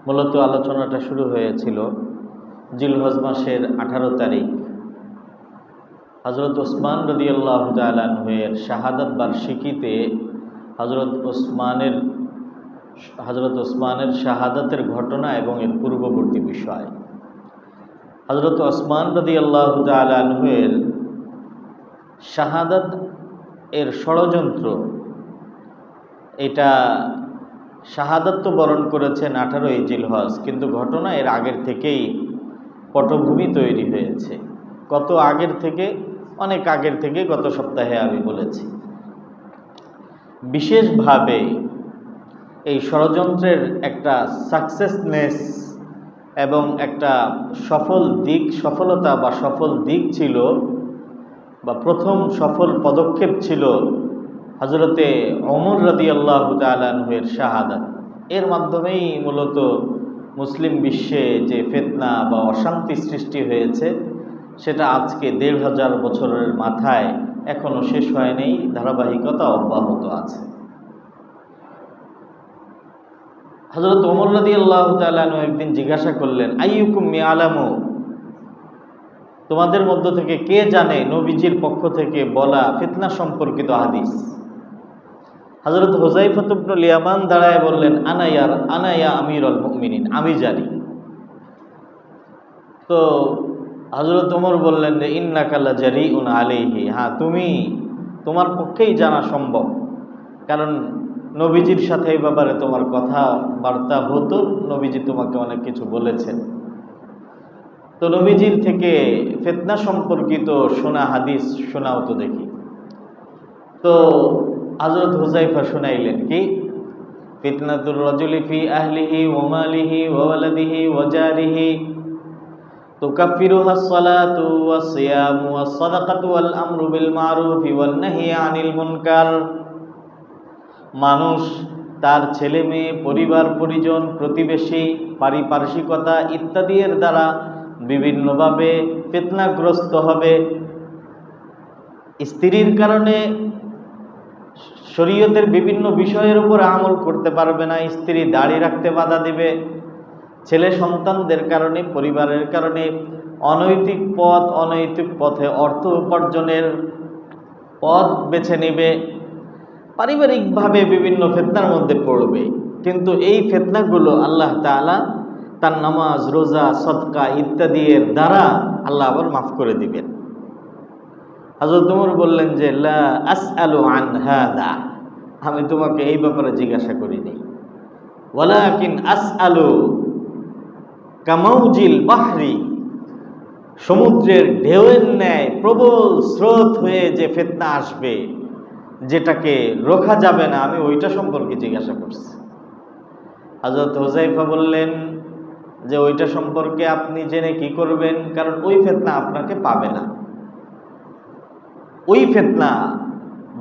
মূলত আলোচনাটা শুরু হয়েছিল জিলহজ মাসের 18 তারিখ হযরত ওসমান রাদিয়াল্লাহু তাআলা আনহু-এর শাহাদাত বার্ষিকীতে হযরত ওসমানের শাহাদাতের ঘটনা এবং এর পূর্ববর্তী বিষয়। হযরত ওসমান রাদিয়াল্লাহু তাআলা আনহু-এর শাহাদাত এর ষড়যন্ত্র, এটা শাহাদাত তো বরণ করেছেন 18ই জিলহজ, কিন্তু ঘটনা এর আগের থেকেই পটভূমি তৈরি হয়েছে। কত আগের থেকে, অনেক আগের থেকে, গত সপ্তাহে আমি বলেছি। বিশেষভাবে এই ষড়যন্ত্রের একটা সাকসেসনেস এবং একটা সফলতা বা সফল দিক ছিল, বা প্রথম সফল পদক্ষেপ ছিল হযরতে ওমর রাদিয়াল্লাহু তাআলা আনহু-এর শাহাদাত। এর মাধ্যমেই মূলত মুসলিম বিশ্বে যে ফিতনা বা অশান্তি সৃষ্টি হয়েছে, সেটা আজকে ১৫০০ বছরের মাথায় এখনো শেষ হয়নি, ধারাবাহিকতা অব্যাহত আছে। হযরত ওমর রাদিয়াল্লাহু তাআলা আনহু একদিন জিজ্ঞাসা করলেন, আইয়ুকুম ইয়ালামু, তোমাদের মধ্য থেকে কে জানে নবীজির পক্ষ থেকে বলা ফিতনা সম্পর্কিত হাদিস? হযরত হুযায়ফা ইবনুল ইয়ামান দাঁড়ায় বললেন, আনা ইয়া আমিরুল মুমিনিন, আমি জানি। তো হযরত ওমর বললেন যে ইন্নাকা লাজারিউন আলাইহি, হ্যাঁ, তোমার পক্ষেই জানা সম্ভব, কারণ নবীজির সাথে এই ব্যাপারে তোমার কথাবার্তা হতো, নবীজি তোমাকে অনেক কিছু বলেছেন। তো নবীজির থেকে ফিতনা সম্পর্কিত শোনা হাদিস শোনাও তো দেখি। তো হযরত হুযায়ফা শুনাইলেন, কি? ফিতনাতুর রাজুলি ফি আহলিহি ওয়া মালিহি ওয়া ওয়ালাদিহি ওয়া জারিহি তুকাফিরুহাস সালাতু ওয়াস সিয়ামু ওয়াস সাদাকাতু ওয়াল আমরু বিল মারুফি ওয়ান নাহyi আনিল মুনকার। মানুষ তার ছেলে মেয়ে, পরিবার পরিজন, প্রতিবেশী, পারিপার্শ্বিকতা ইত্যাদি এর দ্বারা বিভিন্নভাবে ফিতনাগ্রস্ত হবে। স্ত্রীর কারণে শরীয়তের বিভিন্ন বিষয়ের উপর আমল করতে পারবে না, স্ত্রী দাড়ি রাখতে বাধা দিবে। ছেলে সন্তানদের কারণে, পরিবারের কারণে অনৈতিক পথে অর্থ উপার্জনের পথ বেছে নেবে, পারিবারিকভাবে বিভিন্ন ফিতনার মধ্যে পড়বে। কিন্তু এই ফিতনাগুলো আল্লাহ তাআলা তার নামাজ, রোজা, সদকা ইত্যাদি এর দ্বারা আল্লাহ আবার মাফ করে দিবেন। হযরত ওমর বললেন যে লা আসআলু আন হাদা, আমি তোমাকে এই ব্যাপারে জিজ্ঞাসা করিনি। ওয়ালাকিন আসআলু কামাউজিল বাহরি, সমুদ্রের ঢেউয়ের ন্যায় প্রবল স্রোত হয়ে যে ফিতনা আসবে, যেটাকে রোখা যাবে না, আমি ওইটা সম্পর্কে জিজ্ঞাসা করছি। হযরত হুযায়ফা বললেন যে ওইটা সম্পর্কে আপনি জেনে কি করবেন, কারণ ওই ফিতনা আপনাকে পাবে না। ওই ফিতনা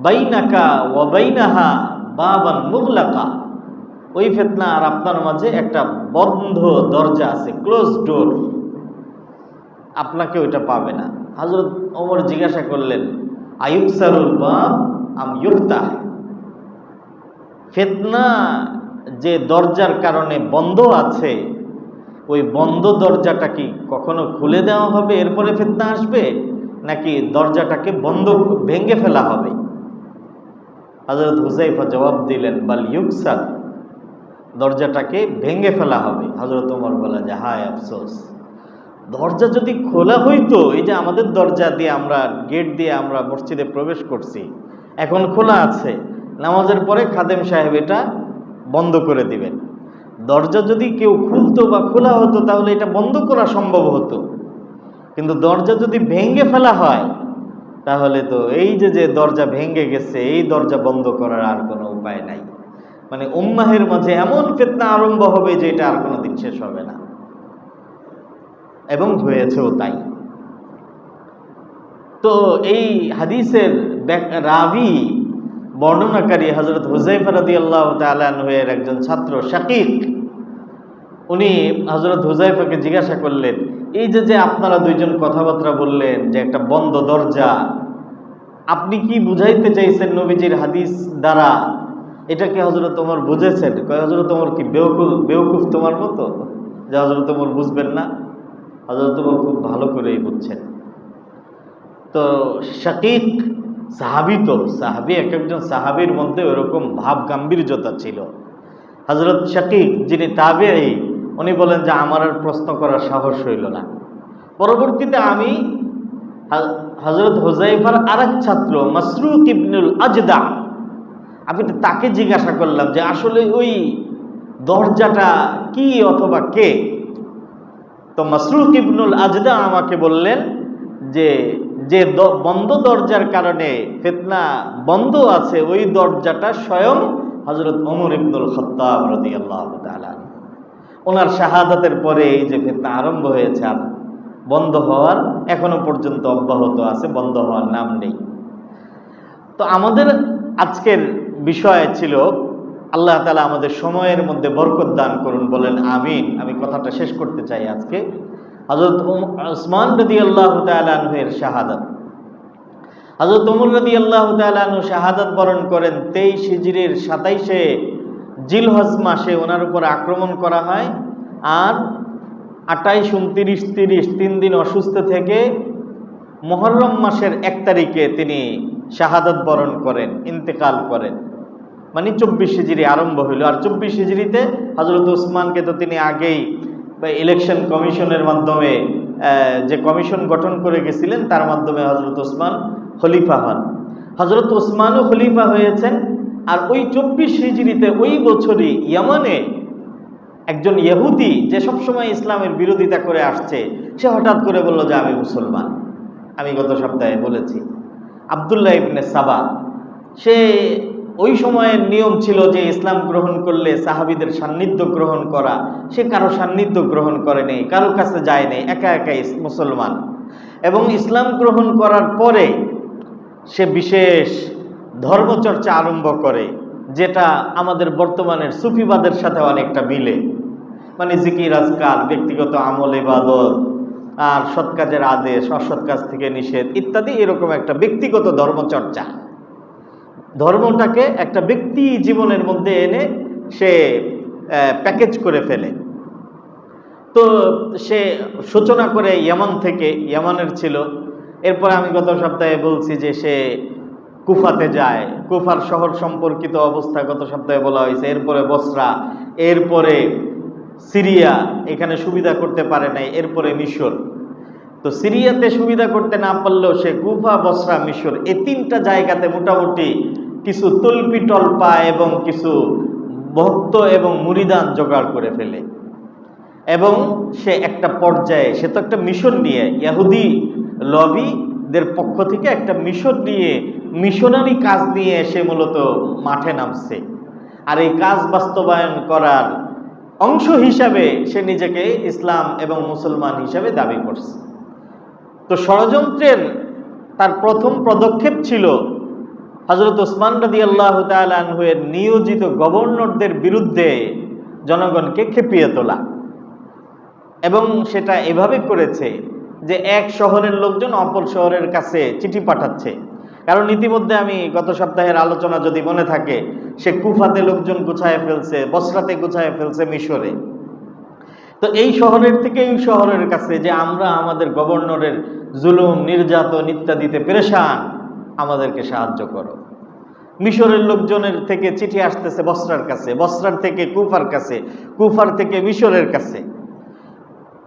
বাইনাকা ওয়া বাইনাহা বাবান মুগলাকা, ওই ফিতনা আর আপনার মাঝে একটা বন্ধ দরজা আছে, ক্লোজ ডোর, আপনাকে ওইটা পাবে না। হযরত ওমর জিজ্ঞাসা করলেন, আয়ুকসারুল বাব আম ইফতাহ, ফিতনা যে দরজার কারণে বন্ধ আছে, ওই বন্ধ দরজাটা কি কখনো খুলে দেওয়া হবে এরপরে ফিতনা আসবে, নাকি দরজাটাকে ভেঙে ফেলা হবে? হযরত হুযায়ফা জবাব দিলেন, বাল ইউকসার, দরজাটাকে ভেঙে ফেলা হবে। হযরত ওমর বলে যে হায় আফসোস, দরজা যদি খোলা হইতো, এই যে আমাদের দরজা দিয়ে আমরা, গেট দিয়ে আমরা মসজিদে প্রবেশ করছি, এখন খোলা আছে, নামাজের পরে খাদেম সাহেব এটা বন্ধ করে দিবেন। দরজা যদি কেউ খুলতো বা খোলা হতো, তাহলে এটা বন্ধ করা সম্ভব হতো। কিন্তু দরজা যদি ভেঙে ফেলা হয়, তাহলে তো এই যে দরজা ভেঙে গেছে, এই দরজা বন্ধ করার আর কোনো উপায় নাই। মানে উম্মাহের মাঝে এমন ফিতনা আরম্ভ হবে যে এটা আর কোনোদিন শেষ হবে না, এবং হয়েছেও তাই। তো এই হাদিসের রাবি, বর্ণনাকারী হযরত হুযায়ফা রাদিয়াল্লাহু তাআলা আনহু-এর একজন ছাত্র শাকীক, উনি হযরত হুযায়ফাকে জিজ্ঞাসা করলেন, এই যে আপনারা দুইজন কথাবার্তা বললেন যে একটা বন্ধ দরজা, আপনি কি বুঝাইতে চাইছেন নবীজির হাদিস দ্বারা এটা কি হযরত ওমর বুঝেছেন? কয় হযরত ওমর কি বেওকুফ তোমার মতো যে হযরত ওমর বুঝবেন না? হযরত ওমর খুব ভালো করেই বুঝছেন। তো শাকিক সাহাবী, তো সাহাবী, এক একজন সাহাবীর মধ্যে ওরকম ভাব গাম্ভীর্যতা ছিল। হযরত শাকিক যিনি তাবেঈ, উনি বলেন যে আমার আর প্রশ্ন করার সাহস হইল না। পরবর্তীতে আমি হযরত হুযায়ফার আরেক ছাত্র মাসরুক ইবনুল আজদা, আমি তাকে জিজ্ঞাসা করলাম যে আসলে ওই দরজাটা কি অথবা কে? তো মাসরুক ইবনুল আজদা আমাকে বললেন যে যে বন্ধ দরজার কারণে ফিতনা বন্ধ আছে, ওই দরজাটা স্বয়ং হযরত ওমর ইবনুল খাত্তাব রাদিয়াল্লাহু তাআলা। ওনার শাহাদাতের পরে এই যে ফিতনা আরম্ভ হয়েছে, আর বন্ধ হওয়ার এখনো পর্যন্ত অব্যাহত আছে, বন্ধ হওয়ার নাম নেই। তো আমাদের আজকের বিষয় ছিল, আল্লাহ তাআলা আমাদের সময়ের মধ্যে বরকত দান করুন, বলেন আমিন। আমি কথাটা শেষ করতে চাই আজকে। হযরত উসমান রাদিয়াল্লাহু তাআলা আনহুর শাহাদাত। হযরত ওমর রাদিয়াল্লাহু তাআলা আনহু শাহাদাত বরণ করেন 23 হিজরির 27শে জিলহজ মাসে। ওনার উপর আক্রমণ করা হয়, আর 28, 29, 30 3 দিন অসুস্থ থেকে মুহররম মাসের 1 তারিখে তিনি শাহাদাত বরণ করেন, ইন্তেকাল করেন। মানে 24 হিজরি আরম্ভ হইল। আর 24 হিজরিতে হযরত উসমানকে তো তিনি আগেই ইলেকশন কমিশনের মাধ্যমে, যে কমিশন গঠন করে গেছিলেন, তার মাধ্যমে হযরত উসমান খলিফা হন। হযরত উসমানও খলিফা হয়েছেন। আর ওই 24 হিজরিতে ওই বছরই ইয়ামানে একজন ইহুদি, যে সবসময় ইসলামের বিরোধিতা করে আসছে, সে হঠাৎ করে বলল যে আমি মুসলমান। আমি গত সপ্তাহে বলেছি, আব্দুল্লাহ ইবনে সাবা, সে ওই সময়ের নিয়ম ছিল যে ইসলাম গ্রহণ করলে সাহাবীদের সান্নিধ্য গ্রহণ করা। সে কারো সান্নিধ্য গ্রহণ করেনি, কারো কাছে যায়নি, একা একাই মুসলমান। এবং ইসলাম গ্রহণ করার পরে সে বিশেষ ধর্মচর্চা আরম্ভ করে, যেটা আমাদের বর্তমানের সুফিবাদের সাথে অনেকটা মিলে। মানে জিকির আজকার, ব্যক্তিগত আমল ইবাদত, আর সৎ কাজের আদেশ, অসৎ কাজ থেকে নিষেধ ইত্যাদি, এরকম একটা ব্যক্তিগত ধর্মচর্চা। ধর্মটাকে একটা ব্যক্তি জীবনের মধ্যে এনে সে প্যাকেজ করে ফেলে। তো সে সূচনা করে ইয়ামান থেকে, ইয়ামানের ছিল। এরপর আমি গত সপ্তাহে বলছি যে সে কুফাতে যায়, কুফার শহর সম্পর্কিত অবস্থা গত সপ্তাহে বলা হয়েছে। এরপরে বসরা, এরপরে সিরিয়া, এখানে সুবিধা করতে পারে নাই, এরপরে মিশর। তো সিরিয়াতে সুবিধা করতে না পারলেও সে কুফা, বসরা, মিশর, এই 3টা জায়গাতে মোটামুটি কিছু তল্পিটল পায় এবং কিছু ভক্ত এবং মুরিদান জোগাড় করে ফেলে। এবং সে একটা পর্যায়ে, সে তো একটা মিশন নিয়ে, ইহুদি লবিদের পক্ষ থেকে একটা মিশন নিয়ে, মিশনারি কাজ নিয়ে সে মূলত মাঠে নামছে। আর এই কাজ বাস্তবায়ন করার অংশ হিসাবে সে নিজেকে ইসলাম এবং মুসলমান হিসাবে দাবি করছে। তো ষড়যন্ত্রের তার প্রথম পদক্ষেপ ছিল হযরত উসমান রাদিয়াল্লাহু তাআলা আনহু এর নিয়োজিত গভর্নরদের বিরুদ্ধে জনগণকে খেপিয়ে তোলা। এবং সেটা এভাবে করেছে যে এক শহরের লোকজন অপর শহরের কাছে চিঠি পাঠাচ্ছে। কারণ ইতিমধ্যে আমি গত সপ্তাহের আলোচনা যদি মনে থাকে, সে কুফাতে লোকজন গুছায় ফেলছে, বসরাতে গুছায় ফেলছে, মিশরে। তো এই শহরের থেকে এই শহরের কাছে যে আমরা আমাদের গভর্নরের জুলুম, নির্যাতন ইত্যাদিতে পেরেশান, আমাদেরকে সাহায্য করো। মিশরের লোকজনের থেকে চিঠি আসতেছে বসরার কাছে, বসরার থেকে কুফার কাছে, কুফার থেকে মিশরের কাছে।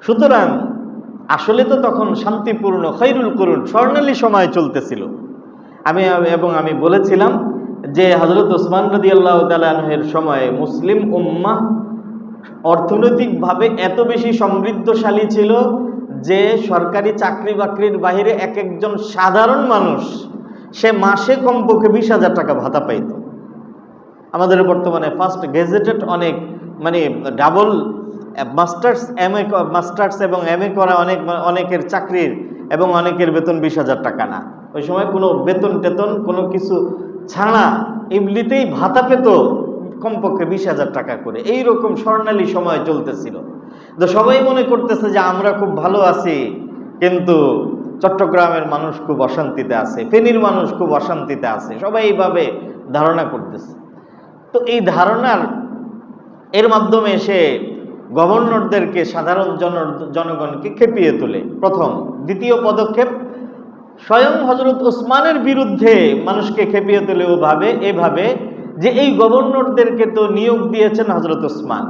সুতরাং আসলে তো তখন শান্তিপূর্ণ খৈরুল কুরুন, স্বর্ণালী সময় চলতেছিল। আমি বলেছিলাম যে হযরত উসমান রাদিয়াল্লাহু তাআলা আনহুর সময়ে মুসলিম উম্মাহ অর্থনৈতিকভাবে এত বেশি সমৃদ্ধশালী ছিল যে সরকারি চাকরি বাকরির বাইরে এক একজন সাধারণ মানুষ সে মাসে কমপক্ষে 20,000 টাকা ভাতা পাইত। আমাদের বর্তমানে ফার্স্ট গেজেটেড অনেক, মানে ডাবল মাস্টার্স এবং এমএ করা অনেকের চাকরির এবং অনেকের বেতন 20,000 টাকা না। ওই সময় কোনো বেতন টেতন কোনো কিছু ছাড়া এমনিতেই ভাতা পেত কমপক্ষে 20,000 টাকা করে। এইরকম স্বর্ণালী সময় চলতেছিল। তো সবাই মনে করতেছে যে আমরা খুব ভালো আছি, কিন্তু চট্টগ্রামের মানুষ খুব অশান্তিতে আছে, ফেনীর মানুষ খুব অশান্তিতে আছে, সবাই এইভাবে ধারণা করতেছে। তো এই ধারণার এর মাধ্যমে সে গভর্নরদেরকে, সাধারণ জনগণকে খেপিয়ে তোলে প্রথম। দ্বিতীয় পদক্ষেপ, স্বয়ং হযরত ওসমানের বিরুদ্ধে মানুষকে খেপিয়ে তোলে এভাবে যে এই গভর্নরদেরকে তো নিয়োগ দিয়েছেন হযরত ওসমান,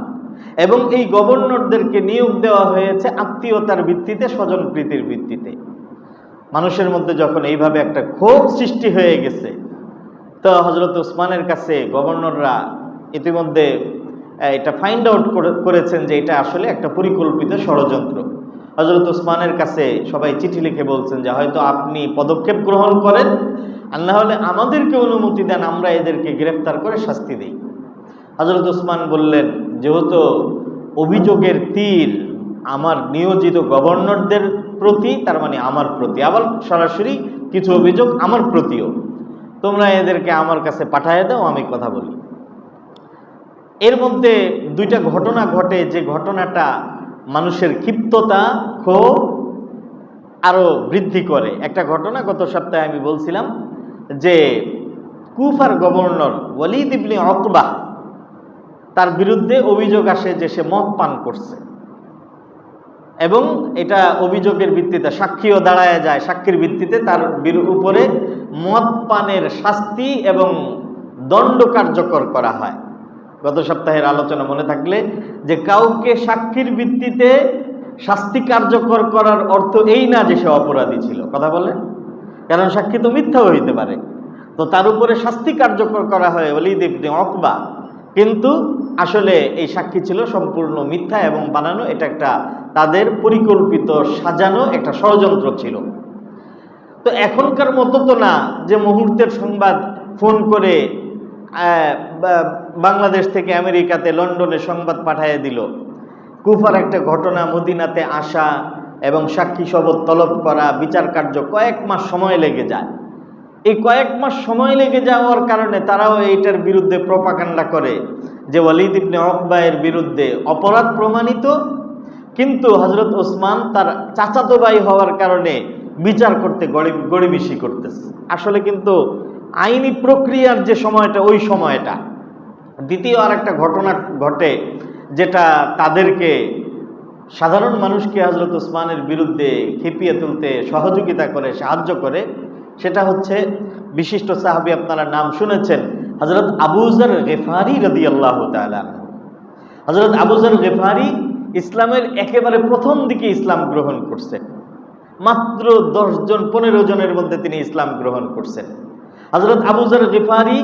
এবং এই গভর্নরদেরকে নিয়োগ দেওয়া হয়েছে আত্মীয়তার ভিত্তিতে, স্বজনপ্রীতির ভিত্তিতে। মানুষের মধ্যে যখন এইভাবে একটা ক্ষোভ সৃষ্টি হয়ে গেছে, তো হযরত ওসমানের কাছে গভর্নররা ইতিমধ্যে এটা ফাইন্ড আউট করেছেন যে এটা আসলে একটা পরিকল্পিত ষড়যন্ত্র। হযরত ওসমানের কাছে সবাই চিঠি লিখে বলছেন যে হয়তো আপনি পদক্ষেপ গ্রহণ করেন, আর না হলে আমাদেরকে অনুমতি দেন, আমরা এদেরকে গ্রেফতার করে শাস্তি দিই। হযরত ওসমান বললেন, যেহেতু অভিযোগের তীর আমার নিয়োজিত গভর্নরদের প্রতি, তার মানে আমার প্রতি, আবার সরাসরি কিছু অভিযোগ আমার প্রতিও, তোমরা এদেরকে আমার কাছে পাঠিয়ে দাও, আমি কথা বলি। এর মধ্যে দুইটা ঘটনা ঘটে, যে ঘটনাটা মানুষের ক্ষিপ্ততা, ক্ষোভ আরো বৃদ্ধি করে। একটা ঘটনা গত সপ্তাহে আমি বলছিলাম যে কুফার গভর্নর ওয়ালিদ ইবনে উকবা, তার বিরুদ্ধে অভিযোগ আসে যে সে মদ পান করছে, এবং এটা অভিযোগের ভিত্তিতে সাক্ষীও দাঁড়ায় যায়, সাক্ষীর ভিত্তিতে তার উপরে মদ পানের শাস্তি এবং দণ্ড কার্যকর করা হয়। গত সপ্তাহের আলোচনা মনে থাকলে যে কাউকে সাক্ষীর ভিত্তিতে শাস্তি কার্যকর করার অর্থ এই না যে সে অপরাধী ছিল, কথা বলেন, কারণ সাক্ষী তো মিথ্যাও হইতে পারে। তো তার উপরে শাস্তি কার্যকর করা হয় ওয়ালিদ ইবনে উকবা, কিন্তু আসলে এই সাক্ষী ছিল সম্পূর্ণ মিথ্যা এবং বানানো। এটা একটা তাদের পরিকল্পিত সাজানো একটা ষড়যন্ত্র ছিল। তো এখনকার মতো তো না যে মুহূর্তের সংবাদ ফোন করে বাংলাদেশ থেকে আমেরিকাতে, লন্ডনে সংবাদ পাঠিয়ে দিল। কুফার একটা ঘটনা, মদিনাতে আসা এবং সাক্ষী শপথ তলব করা, বিচার কার্য কয়েক মাস সময় লেগে যায়। এই কয়েক মাস সময় লেগে যাওয়ার কারণে তারাও এইটার বিরুদ্ধে প্রপাগান্ডা করে যে ওয়ালিদ ইবনে উকবা এর বিরুদ্ধে অপরাধ প্রমাণিত, কিন্তু হযরত ওসমান তার চাচাতো ভাই হওয়ার কারণে বিচার করতে গড়িবিসি করতেছে। আসলে কিন্তু আইনি প্রক্রিয়ার যে সময়টা, ওই সময়টা। দ্বিতীয় আর একটা ঘটনা ঘটে যেটা তাদেরকে, সাধারণ মানুষকে হযরত ওসমানের বিরুদ্ধে খেপিয়ে তুলতে সহযোগিতা করে, সাহায্য করে। সেটা হচ্ছে বিশিষ্ট সাহাবী, আপনারা নাম শুনেছেন, হযরত আবু যর গিফারি রাদিয়াল্লাহু তাআলা। হযরত আবু যর গিফারি ইসলামের একেবারে প্রথম দিকে ইসলাম গ্রহণ করছেন। মাত্র 10 জন 15 জনের মধ্যে তিনি ইসলাম গ্রহণ করছেন। হযরত আবু যর গিফারি,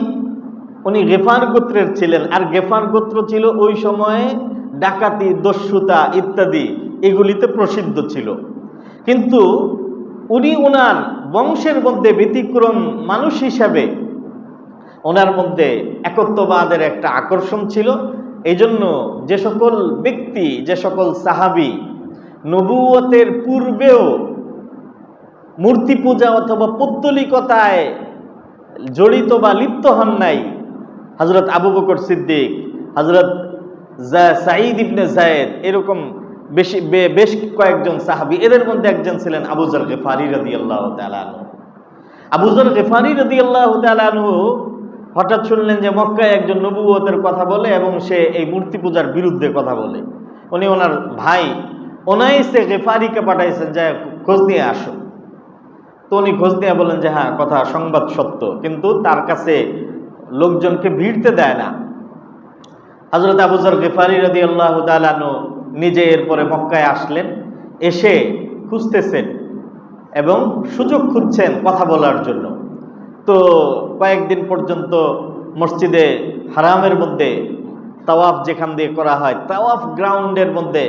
উনি গেফার গোত্রের ছিলেন, আর গেফার গোত্র ছিল ওই সময়ে ডাকাতি, দস্যুতা ইত্যাদি এগুলিতে প্রসিদ্ধ ছিল। কিন্তু উনি ওনার বংশের মধ্যে ব্যতিক্রম মানুষ হিসাবে ওনার মধ্যে একত্ববাদের একটা আকর্ষণ ছিল। এই জন্য যে সকল ব্যক্তি, যে সকল সাহাবী নবুয়তের পূর্বেও মূর্তি পূজা অথবা পৌত্তলিকতায় জড়িত বা লিপ্ত হন নাই, হযরত আবু বকর সিদ্দিক, হযরত সাঈদ ইবনে যায়েদ, এরকম বেশ কয়েকজন সাহাবী, এদের মধ্যে একজন ছিলেন আবু যর গিফারি রাদিয়াল্লাহু তাআলা আনহু। আবু যর গিফারি রাদিয়াল্লাহু তাআলা আনহু হঠাৎ শুনলেন যে মক্কায় একজন নবুয়তের কথা বলে এবং সে এই মূর্তি পূজার বিরুদ্ধে কথা বলে। উনি ওনার ভাই ওনাইসে গিফারিকে পাঠাইছেন যে খোঁজ নিয়ে আসো। তো উনি খোঁজ নিয়ে বলেন যে হ্যাঁ, কথা সংবাদ সত্য, কিন্তু তার কাছে লোকজনকে ভিড়তে দেয় না। হযরত আবু যর গিফারি রাদিয়াল্লাহু তাআলা আনহু নিজে এরপরে মক্কায় আসলেন, এসে খুঁজতেছেন এবং সুযোগ খুঁজছেন কথা বলার জন্য। তো কয়েকদিন পর্যন্ত মসজিদে হারামের মধ্যে তাওয়াফ যেখান দিয়ে করা হয়, তাওয়াফ গ্রাউন্ডের মধ্যে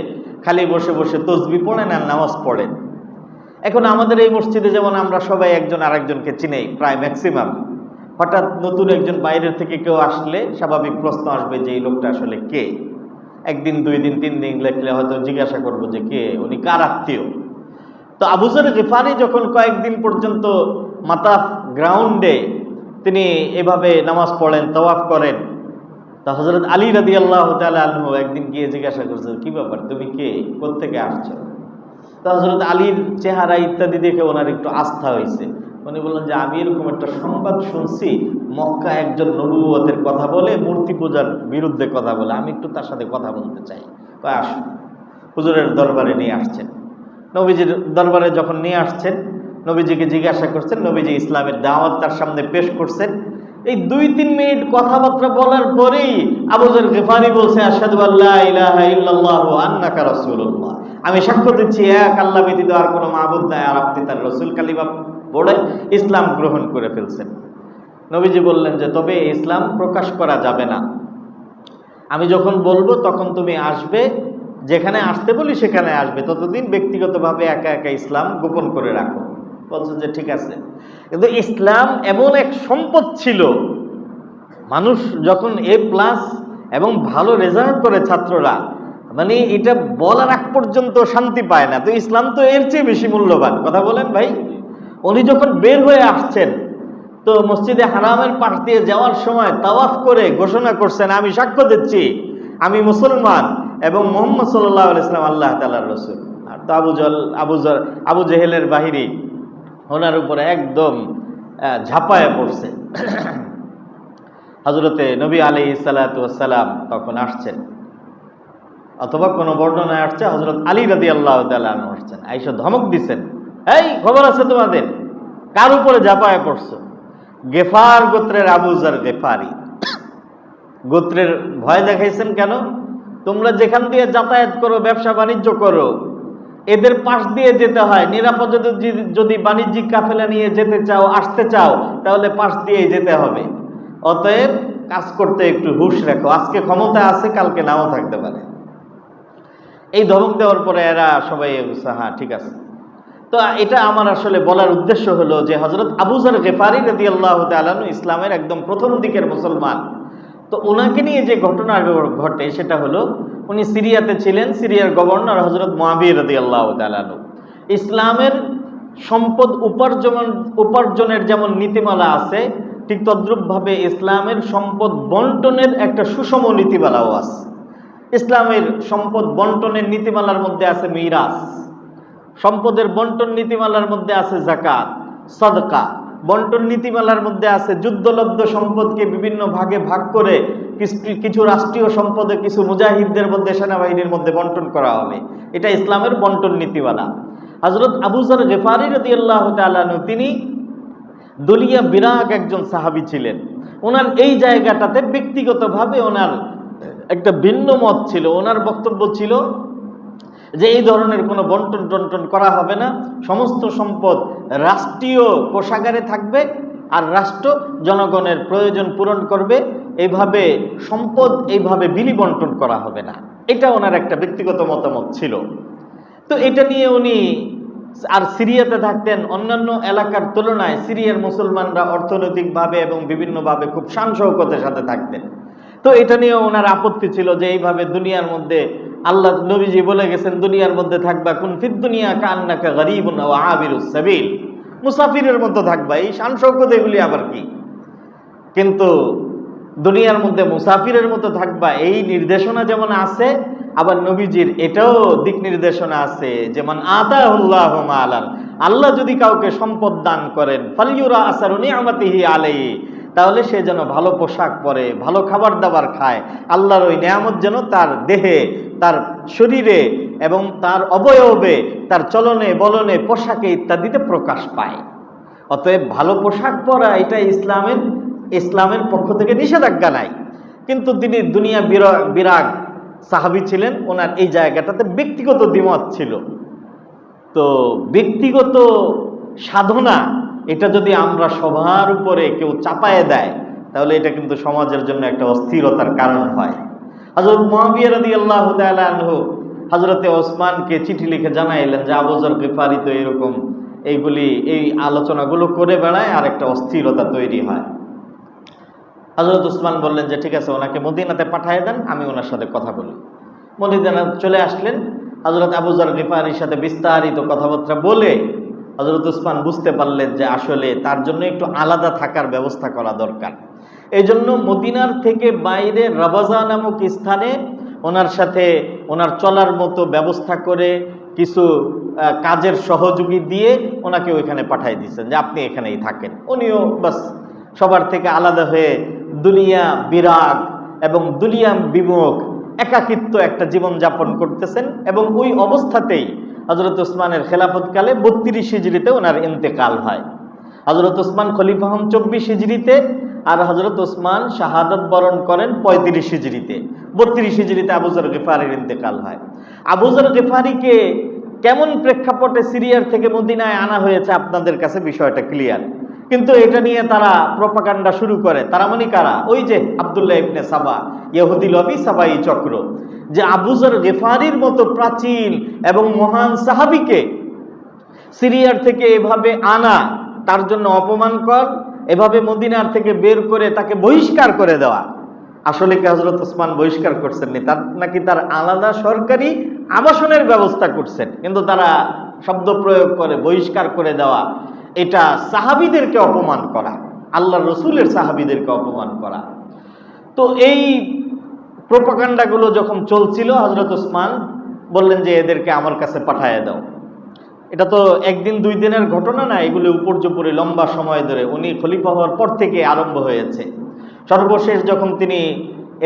খালি বসে বসে তসবিহ পড়েন আর নামাজ পড়েন। এখন আমাদের এই মসজিদে যেমন আমরা সবাই একজন আরেকজনকে চিনি, প্রায় ম্যাক্সিমাম। হঠাৎ নতুন একজন বাইরের থেকে কেউ আসলে স্বাভাবিক প্রশ্ন আসবে যে এই লোকটা আসলে কে। একদিন, 2 দিন, 3 দিন লেখলে হয়তো জিজ্ঞাসা করবো যে কে, উনি কার আত্মীয়। তো আবু যর গিফারি যখন কয়েকদিন পর্যন্ত মাতাফ গ্রাউন্ডে তিনি এভাবে নামাজ পড়েন, তাওয়াফ করেন, তা হযরত আলী রাদিয়াল্লাহু তাআলা আনহু একদিন গিয়ে জিজ্ঞাসা করছেন, কি ব্যাপার, তুমি কে, কোত্থেকে আসছো? তো হযরত আলীর চেহারা ইত্যাদি দেখে ওনার একটু আস্থা হয়েছে। উনি বললেন যে আমি এরকম একটা সংবাদ শুনছি, মক্কা একজন নবুয়তের কথা বলে, মূর্তি পূজার বিরুদ্ধে কথা বলে, আমি একটু তার সাথে কথা বলতে চাই। আসুন। হুজুরের দরবারে নিয়ে আসছেন। নবীজির দরবারে যখন নিয়ে আসছেন, নবীজিকে জিজ্ঞাসা করছেন, নবীজি ইসলামের দাওয়াত তার সামনে পেশ করছেন। এই 2-3 মিনিট কথাবার্তা বলার পরেই আবু যর গিফারি বলছে, আশহাদু আল্লা ইলাহা ইল্লাল্লাহ ওয়া আন্নাকা রাসূলুল্লাহ, আমি সাক্ষ্য দিচ্ছি এক আল্লাহ ব্যতীত আর কোনো মাবুদ নাই, আর আপনি তার রাসূল। কালিমা পড়ে ইসলাম গ্রহণ করে ফেলছেন। নবীজি বললেন যে তবে ইসলাম প্রকাশ করা যাবে না, আমি যখন বলবো তখন তুমি আসবে, যেখানে আসতে বলি সেখানে আসবে, ততদিন ব্যক্তিগতভাবে একা একা ইসলাম গোপন করে রাখো। বলছে যে ঠিক আছে। কিন্তু ইসলাম এমন এক সম্পদ ছিল, মানুষ যখন A+ এবং ভালো রেজাল্ট করে ছাত্ররা, মানে এটা বলার আগ পর্যন্ত শান্তি পায় না। তো ইসলাম তো এর চেয়ে বেশি মূল্যবান, কথা বলেন ভাই। উনি যখন বের হয়ে আসছেন, তো মসজিদে হারামের পাশ দিয়ে যাওয়ার সময় তাওয়াফ করে ঘোষণা করছেন, আমি সাক্ষ্য দিচ্ছি আমি মুসলমান এবং মুহাম্মদ সাল্লাল্লাহু আলাইহি ওয়াসাল্লাম আল্লাহ তাআলার রাসূল। আর তো আবু জেহেলের বাহিনী ওনার উপরে একদম ঝাঁপায় পড়ছে। হযরতে নবী আলাইহিস সালাতু ওয়াস সালাম তখন আসছেন, অথবা কোনো বর্ণনায় আসছে হযরত আলী রাদিয়াল্লাহু তাআলা আনহু আসছেন, আয়েশা ধমক দিছেন, এই খবর আছে তোমাদের, কার উপরে ঝাঁপায় পড়ছো? গেফার গোত্রের আবু যর গেফারি গোত্রের ভয় দেখাইছেন কেন? তোমরা যেখান দিয়ে যাতায়াত করো, ব্যবসা বাণিজ্য করো, এদের পাশ দিয়ে যেতে হয়, নিরাপদে যদি বাণিজ্যিক কাফেলা নিয়ে যেতে চাও, আসতে চাও, তাহলে পাশ দিয়ে যেতে হবে। অতএব কাজ করতে একটু হুঁশ রাখো, আজকে ক্ষমতা আছে, কালকে নাও থাকতে পারে। এই ধমক দেওয়ার পরে এরা সবাই বলছে হ্যাঁ ঠিক আছে। তো এটা আমার আসলে বলার উদ্দেশ্য হলো যে হযরত আবু যর গিফারি রাদিয়াল্লাহু তাআলা ইসলামের একদম প্রথম দিকের মুসলমান। তো ওনাকে নিয়ে যে ঘটনা ঘটে সেটা হলো, উনি সিরিয়াতে ছিলেন, সিরিয়ার গভর্নর হযরত মুআবিয়া রাদিয়াল্লাহু তাআলা। ইসলামের সম্পদ উপার্জনের যেমন নীতিমালা আছে, ঠিক তদ্রূপভাবে ইসলামের সম্পদ বন্টনের একটা সুষম নীতিমালাও আছে। ইসলামের সম্পদ বন্টনের নীতিমালার মধ্যে আছে মিরাস, সম্পদের বন্টন নীতিমালার মধ্যে আছে যাকাত, সাদকা, বন্টন নীতিমালার মধ্যে আছে যুদ্ধলব্ধ সম্পদকে বিভিন্ন ভাগে ভাগ করে কিছু রাষ্ট্রীয় সম্পদে কিছু মুজাহিদদের মধ্যে, সেনাবাহিনীর মধ্যে বন্টন করা হবে। এটা ইসলামের বন্টন নীতিমালা। হযরত আবু যর গিফারি রাদিয়াল্লাহু তাআলা আনহু তিনি দলিয়া বিরাগ একজন সাহাবী ছিলেন। ওনার এই জায়গাটাতে ব্যক্তিগতভাবে ওনার একটা ভিন্ন মত ছিল। ওনার বক্তব্য ছিল যে এই ধরনের কোনো বন্টন টন্টন করা হবে না, সমস্ত সম্পদ রাষ্ট্রীয় কোষাগারে থাকবে, আর রাষ্ট্র জনগণের প্রয়োজন পূরণ করবে, এইভাবে সম্পদ এইভাবে বিলি বন্টন করা হবে না। এটা ওনার একটা ব্যক্তিগত মতামত ছিল। তো এটা নিয়ে উনি আর সিরিয়াতে থাকতেন। অন্যান্য এলাকার তুলনায় সিরিয়ার মুসলমানরা অর্থনৈতিকভাবে এবং বিভিন্নভাবে খুব শান শৌকতের সাথে থাকতেন। তো এটা নিয়ে ওনার আপত্তি ছিল যে এইভাবে দুনিয়ার মধ্যে, আল্লাহ নবীজি বলে গেছেন দুনিয়ার মধ্যে থাকবা কুন ফিদ দুনিয়া কান্নাকা গরীবুন ওয়া আবিরুস সাবিল, মুসাফিরের মতো থাকবা। এই শান শৌকত এগুলি আবার কি? কিন্তু দুনিয়ার মধ্যে মুসাফিরের মতো থাকবা, এই নির্দেশনা যেমন আছে, আবার নবীজির এটাও দিক নির্দেশনা আছে, যেমন আতাহুল্লাহু মালান, আল্লাহ যদি কাউকে সম্পদ দান করেন, ফালিয়ুরা আসারু নি'মাতিহি আলাইহি, তাহলে সে যেন ভালো পোশাক পরে, ভালো খাবার দাবার খায়, আল্লাহর ওই নেয়ামত যেন তার দেহে, তার শরীরে এবং তার অবয়বে, তার চলনে বলনে, পোশাকে ইত্যাদিতে প্রকাশ পায়। অতএব ভালো পোশাক পরা এটা ইসলামের পক্ষ থেকে নিষেধাজ্ঞা নাই। কিন্তু তিনি দুনিয়া বিরাগ সাহাবী ছিলেন, ওনার এই জায়গাটাতে ব্যক্তিগত দ্বিমত ছিল। তো ব্যক্তিগত সাধনা এটা যদি আমরা সবার উপরে কেউ চাপায়ে দেয়, তাহলে এটা কিন্তু সমাজের জন্য একটা অস্থিরতার কারণ হয়। হযরত মুআবিয়া রাদিয়াল্লাহু তাআলা আনহু হযরতে ওসমানকে চিঠি লিখে জানাইলেন যে আবু যর গিফারি তো এরকম এই আলোচনাগুলো করে বেড়ায়, আর একটা অস্থিরতা তৈরি হয়। হযরত ওসমান বললেন যে ঠিক আছে, ওনাকে মদিনাতে পাঠিয়ে দেন, আমি ওনার সাথে কথা বলি। মদিনাতে চলে আসলেন। হযরত আবু যর গিফারির সাথে বিস্তারিত কথাবার্তা বলে হযরত ওসমান বুঝতে পারলেন যে আসলে তার জন্য একটু আলাদা থাকার ব্যবস্থা করা দরকার। এই জন্য মদিনার থেকে বাইরে রাবাজা নামক স্থানে ওনার সাথে ওনার চলার মতো ব্যবস্থা করে কিছু কাজের সহযোগী দিয়ে ওনাকে ওইখানে পাঠিয়ে দিচ্ছেন যে আপনি এখানেই থাকেন। উনিও বাস সবার থেকে আলাদা হয়ে দুনিয়া বিরাগ এবং দুনিয়া বিমুখ একাকিত্ব একটা জীবন যাপন করতেছেন। এবং ওই অবস্থাতেই হযরত ওসমানের খেলাফতকালে 32 হিজরিতে ওনার ইন্তেকাল হয়। হযরত ওসমান খলিফা হন 24 হিজরিতে, আর হযরত ওসমান শাহাদাত বরণ করেন 35 হিজরিতে। 32 হিজরিতে আবু যর গিফারির ইন্তেকাল হয়। আবু যর গিফারিকে কেমন প্রেক্ষাপটে সিরিয়ার থেকে মদিনায় আনা হয়েছে আপনাদের কাছে বিষয়টা ক্লিয়ার, কিন্তু এটা নিয়ে তারা প্রপাগান্ডা শুরু করে। তারা মানে কারা? ওই যে আব্দুল্লাহ ইবনে সাবা, ইহুদি লবি সাবাই চক্র, যে আবু যর গিফারির মতো প্রাচীন এবং মহান সাহাবীকে সিরিয়ার থেকে এভাবে আনা, তার জন্য অপমানকর, এভাবে মদিনার থেকে বের করে তাকে বহিষ্কার করে দেওয়া। আসলে কি হযরত ওসমান বহিষ্কার করছেন নি, তার নাকি তার আলাদা সরকারি আবাসনের ব্যবস্থা করছেন, কিন্তু তারা শব্দ প্রয়োগ করে বহিষ্কার করে দেওয়া। এটা সাহাবীদেরকে অপমান করা, আল্লাহর রসুলের সাহাবীদেরকে অপমান করা। তো এই প্রোপাগান্ডাগুলো যখন চলছিল, হযরত ওসমান বললেন যে এদেরকে আমার কাছে পাঠায় দাও। এটা তো একদিন দুই দিনের ঘটনা না, এগুলো উপর্যুপরি লম্বা সময় ধরে উনি খলিফা হওয়ার পর থেকে আরম্ভ হয়েছে। সর্বশেষ যখন তিনি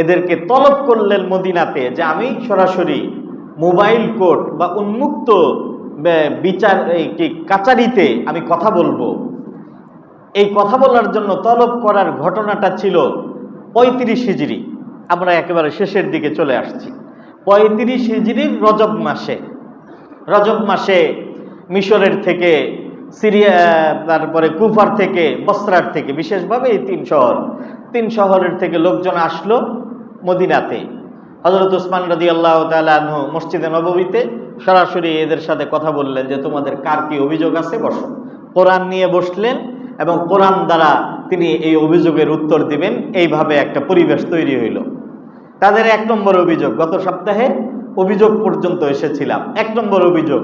এদেরকে তলব করলেন মদিনাতে, যে আমি সরাসরি মোবাইল কোর্ট বা উন্মুক্ত বিচার কাচারিতে আমি কথা বলবো, এই কথা বলার জন্য তলব করার ঘটনাটা ছিল 35 হিজরি। আমরা একেবারে শেষের দিকে চলে আসছি। 35 হিজরির রজব মাসে মিশরের থেকে, সিরিয়া, তারপরে কুফার থেকে, বসরার থেকে, বিশেষভাবে এই তিন শহরের থেকে লোকজন আসলো মদিনাতে। হযরত ওসমান রাদিয়াল্লাহু তাআলা আনহু মসজিদে নববীতে সরাসরি এদের সাথে কথা বললেন যে তোমাদের কার কি অভিযোগ আছে, বসো। কোরআন নিয়ে বসলেন এবং কোরআন দ্বারা তিনি এই অভিযোগের উত্তর দিবেন। এইভাবে একটা পরিবেশ তৈরি হইল। তাদের 1 নম্বর অভিযোগ, গত সপ্তাহে অভিযোগ পর্যন্ত এসেছিলাম। 1 নম্বর অভিযোগ,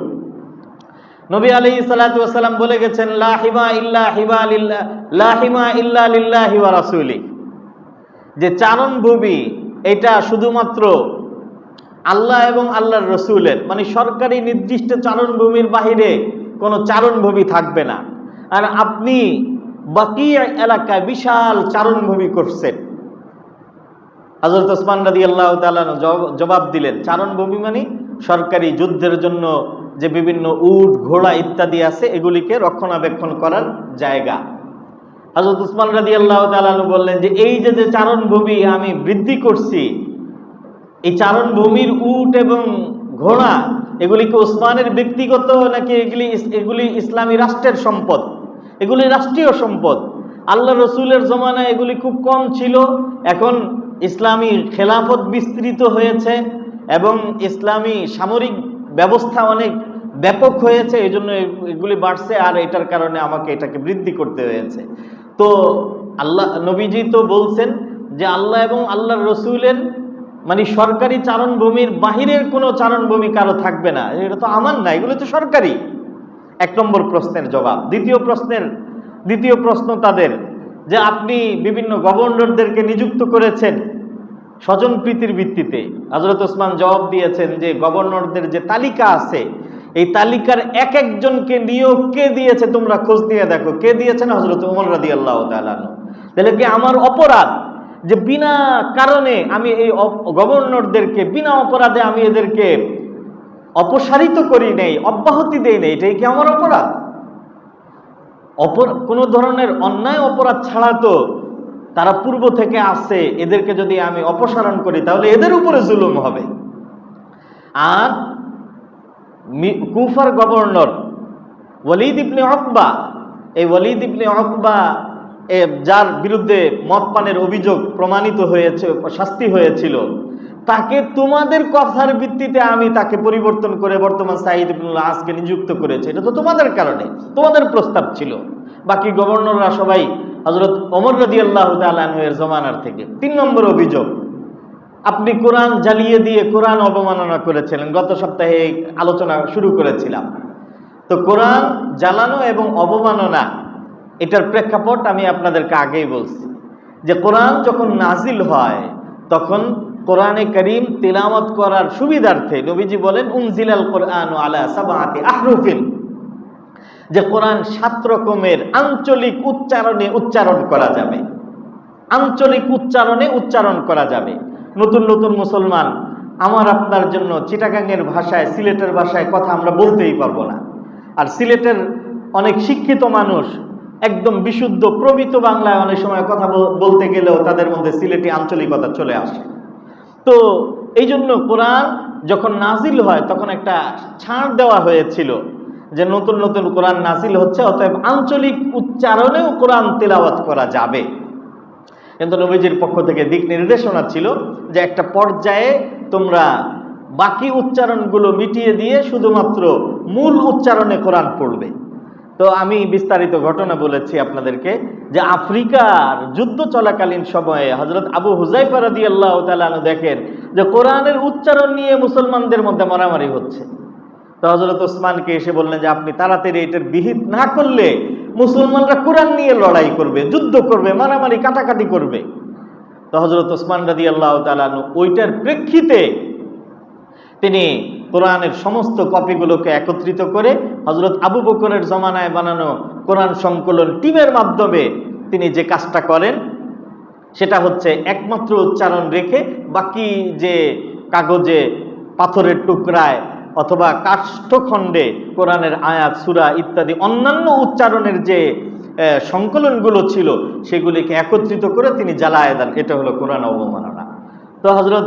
নবী আলাইহিস সালাতু ওয়াস সালাম বলে গেছেন লা হিমা ইল্লা লিল্লাহি ওয়া রাসূলি, যে চারণভূমি এটা শুধুমাত্র আল্লাহ এবং আল্লাহর রসুলের, মানে সরকারি নির্দিষ্ট চারণভূমির বাহিরে কোনো চারণভূমি থাকবে না। আর আপনি বাকি এলাকায় বিশাল চারণভূমি করছেন। হযরত ওসমান রাদিয়াল্লাহু তাআলা জবাব দিলেন, চারণভূমি মানে সরকারি যুদ্ধের জন্য যে বিভিন্ন উট ঘোড়া ইত্যাদি আছে, এগুলিকে রক্ষণাবেক্ষণ করার জায়গা। হযরত ওসমান রাদিয়াল্লাহু তাআলা বললেন যে এই যে চারণভূমি আমি বৃদ্ধি করছি, এই চারণভূমির উট এবং ঘোড়া এগুলি কি ওসমানের ব্যক্তিগত নাকি এগুলি ইসলামী রাষ্ট্রের সম্পদ? এগুলি রাষ্ট্রীয় সম্পদ। আল্লাহ রসুলের জমানায় এগুলি খুব কম ছিল, এখন ইসলামী খেলাফত বিস্তৃত হয়েছে এবং ইসলামী সামরিক ব্যবস্থা অনেক ব্যাপক হয়েছে, এই জন্য এগুলি বাড়ছে, আর এটার কারণে আমাকে এটাকে বৃদ্ধি করতে হয়েছে। তো আল্লাহ নবীজি তো বলছেন যে আল্লাহ এবং আল্লাহর রসুলের মানে সরকারি চারণভূমির বাহিরের কোনো চারণভূমি কারো থাকবে না, এটা তো আমার না, এগুলো তো সরকারি। 1 নম্বর প্রশ্নের জবাব। দ্বিতীয় প্রশ্ন তাদের, যে আপনি বিভিন্ন গভর্নরদেরকে নিযুক্ত করেছেন স্বজনপ্রীতির ভিত্তিতে। হযরত ওসমান জবাব দিয়েছেন যে গভর্নরদের যে তালিকা আছে, এই তালিকার এক একজনকে নিয়োগ কে দিয়েছে তোমরা খোঁজ নিয়ে দেখো। কে দিয়েছেন? হযরত ওমর রাদিয়াল্লাহু তাআলা। তাহলে কি আমার অপরাধ যে বিনা কারণে আমি এই গভর্নরদেরকে বিনা অপরাধে আমি এদেরকে অপসারিত করি নেই, অব্যাহতি দেই নেই, এটাই কি আমার অপরাধ? কোনো ধরনের অন্যায় অপরাধ ছাড়া তো তারা পূর্ব থেকে আসে, এদেরকে যদি আমি অপসারণ করি তাহলে এদের উপরে জুলুম হবে। আর কুফার গভর্নর ওয়ালিদ ইবনে উকবা, এই ওয়ালিদ ইবনে উকবা যার বিরুদ্ধে মদ পানের অভিযোগ প্রমাণিত হয়েছে, শাস্তি হয়েছিল, তাকে তোমাদের কথার ভিত্তিতে আমি তাকে পরিবর্তন করে বর্তমান সাঈদ ইবনুল আসকে নিযুক্ত করেছি। এটা তো তোমাদের কারণে, তোমাদের প্রস্তাব ছিল। বাকি গভর্নররা সবাই হযরত ওমর রাদিয়াল্লাহু তাআলা এর জমানার থেকে। 3 নম্বর অভিযোগ, আপনি কোরআন জ্বালিয়ে দিয়ে কোরআন অবমাননা করেছিলেন। গত সপ্তাহে আলোচনা শুরু করেছিলাম। তো কোরআন জ্বালানো এবং অবমাননা, এটার প্রেক্ষাপট আমি আপনাদেরকে আগেই বলছি যে কোরআন যখন নাজিল হয় তখন কোরআনে কারীম তিলাওয়াত করার সুবিধার্থে নবীজি বলেন উনজিলাল কোরআন আলা সাবআতি আহরুফিন, যে কোরআন 7 রকমের আঞ্চলিক উচ্চারণে উচ্চারণ করা যাবে, আঞ্চলিক উচ্চারণে উচ্চারণ করা যাবে। নতুন নতুন মুসলমান আমার আপনার জন্য চিটাগাংয়ের ভাষায়, সিলেটের ভাষায় কথা আমরা বলতেই পারবো না। আর সিলেটের অনেক শিক্ষিত মানুষ একদম বিশুদ্ধ প্রমিত বাংলায় অনেক সময় কথা বলতে গেলেও তাদের মধ্যে সিলেটি আঞ্চলিকতা চলে আসে। তো এই জন্য কোরআন যখন নাজিল হয় তখন একটা ছাড় দেওয়া হয়েছিল যে নতুন নতুন কোরআন নাজিল হচ্ছে, অতএব আঞ্চলিক উচ্চারণেও কোরআন তেলাওয়াত করা যাবে। কিন্তু নবীজির পক্ষ থেকে দিক নির্দেশনা ছিল যে একটা পর্যায়ে তোমরা বাকি উচ্চারণগুলো মিটিয়ে দিয়ে শুধুমাত্র মূল উচ্চারণে কোরআন পড়বে। তো আমি বিস্তারিত ঘটনা বলেছি আপনাদেরকে যে আফ্রিকার যুদ্ধ চলাকালীন সময়ে হযরত আবু হুযায়ফা রাদিয়াল্লাহু তাআলা আনহু দেখেন যে কোরআনের উচ্চারণ নিয়ে মুসলমানদের মধ্যে মারামারি হচ্ছে। তো হযরত ওসমানকে এসে বললেন যে আপনি তাড়াতাড়ি এটার বিহিত না করলে মুসলমানরা কোরআন নিয়ে লড়াই করবে, যুদ্ধ করবে, মারামারি কাটাকাটি করবে। তো হযরত ওসমান রাদিয়াল্লাহু তাআলা আনহু ওইটার প্রেক্ষিতে তিনি কোরআনের সমস্ত কপিগুলোকে একত্রিত করে হযরত আবু বকরের জমানায় বানানো কোরআন সংকলন টিমের মাধ্যমে তিনি যে কাজটা করেন সেটা হচ্ছে একমাত্র উচ্চারণ রেখে বাকি যে কাগজে, পাথরের টুকরায় অথবা কাষ্ঠখণ্ডে কোরআনের আয়াত, সূরা ইত্যাদি অন্যান্য উচ্চারণের যে সংকলনগুলো ছিল সেগুলিকে একত্রিত করে তিনি জ্বালায় দেন। এটা হলো কোরআন অবমাননা। তো হযরত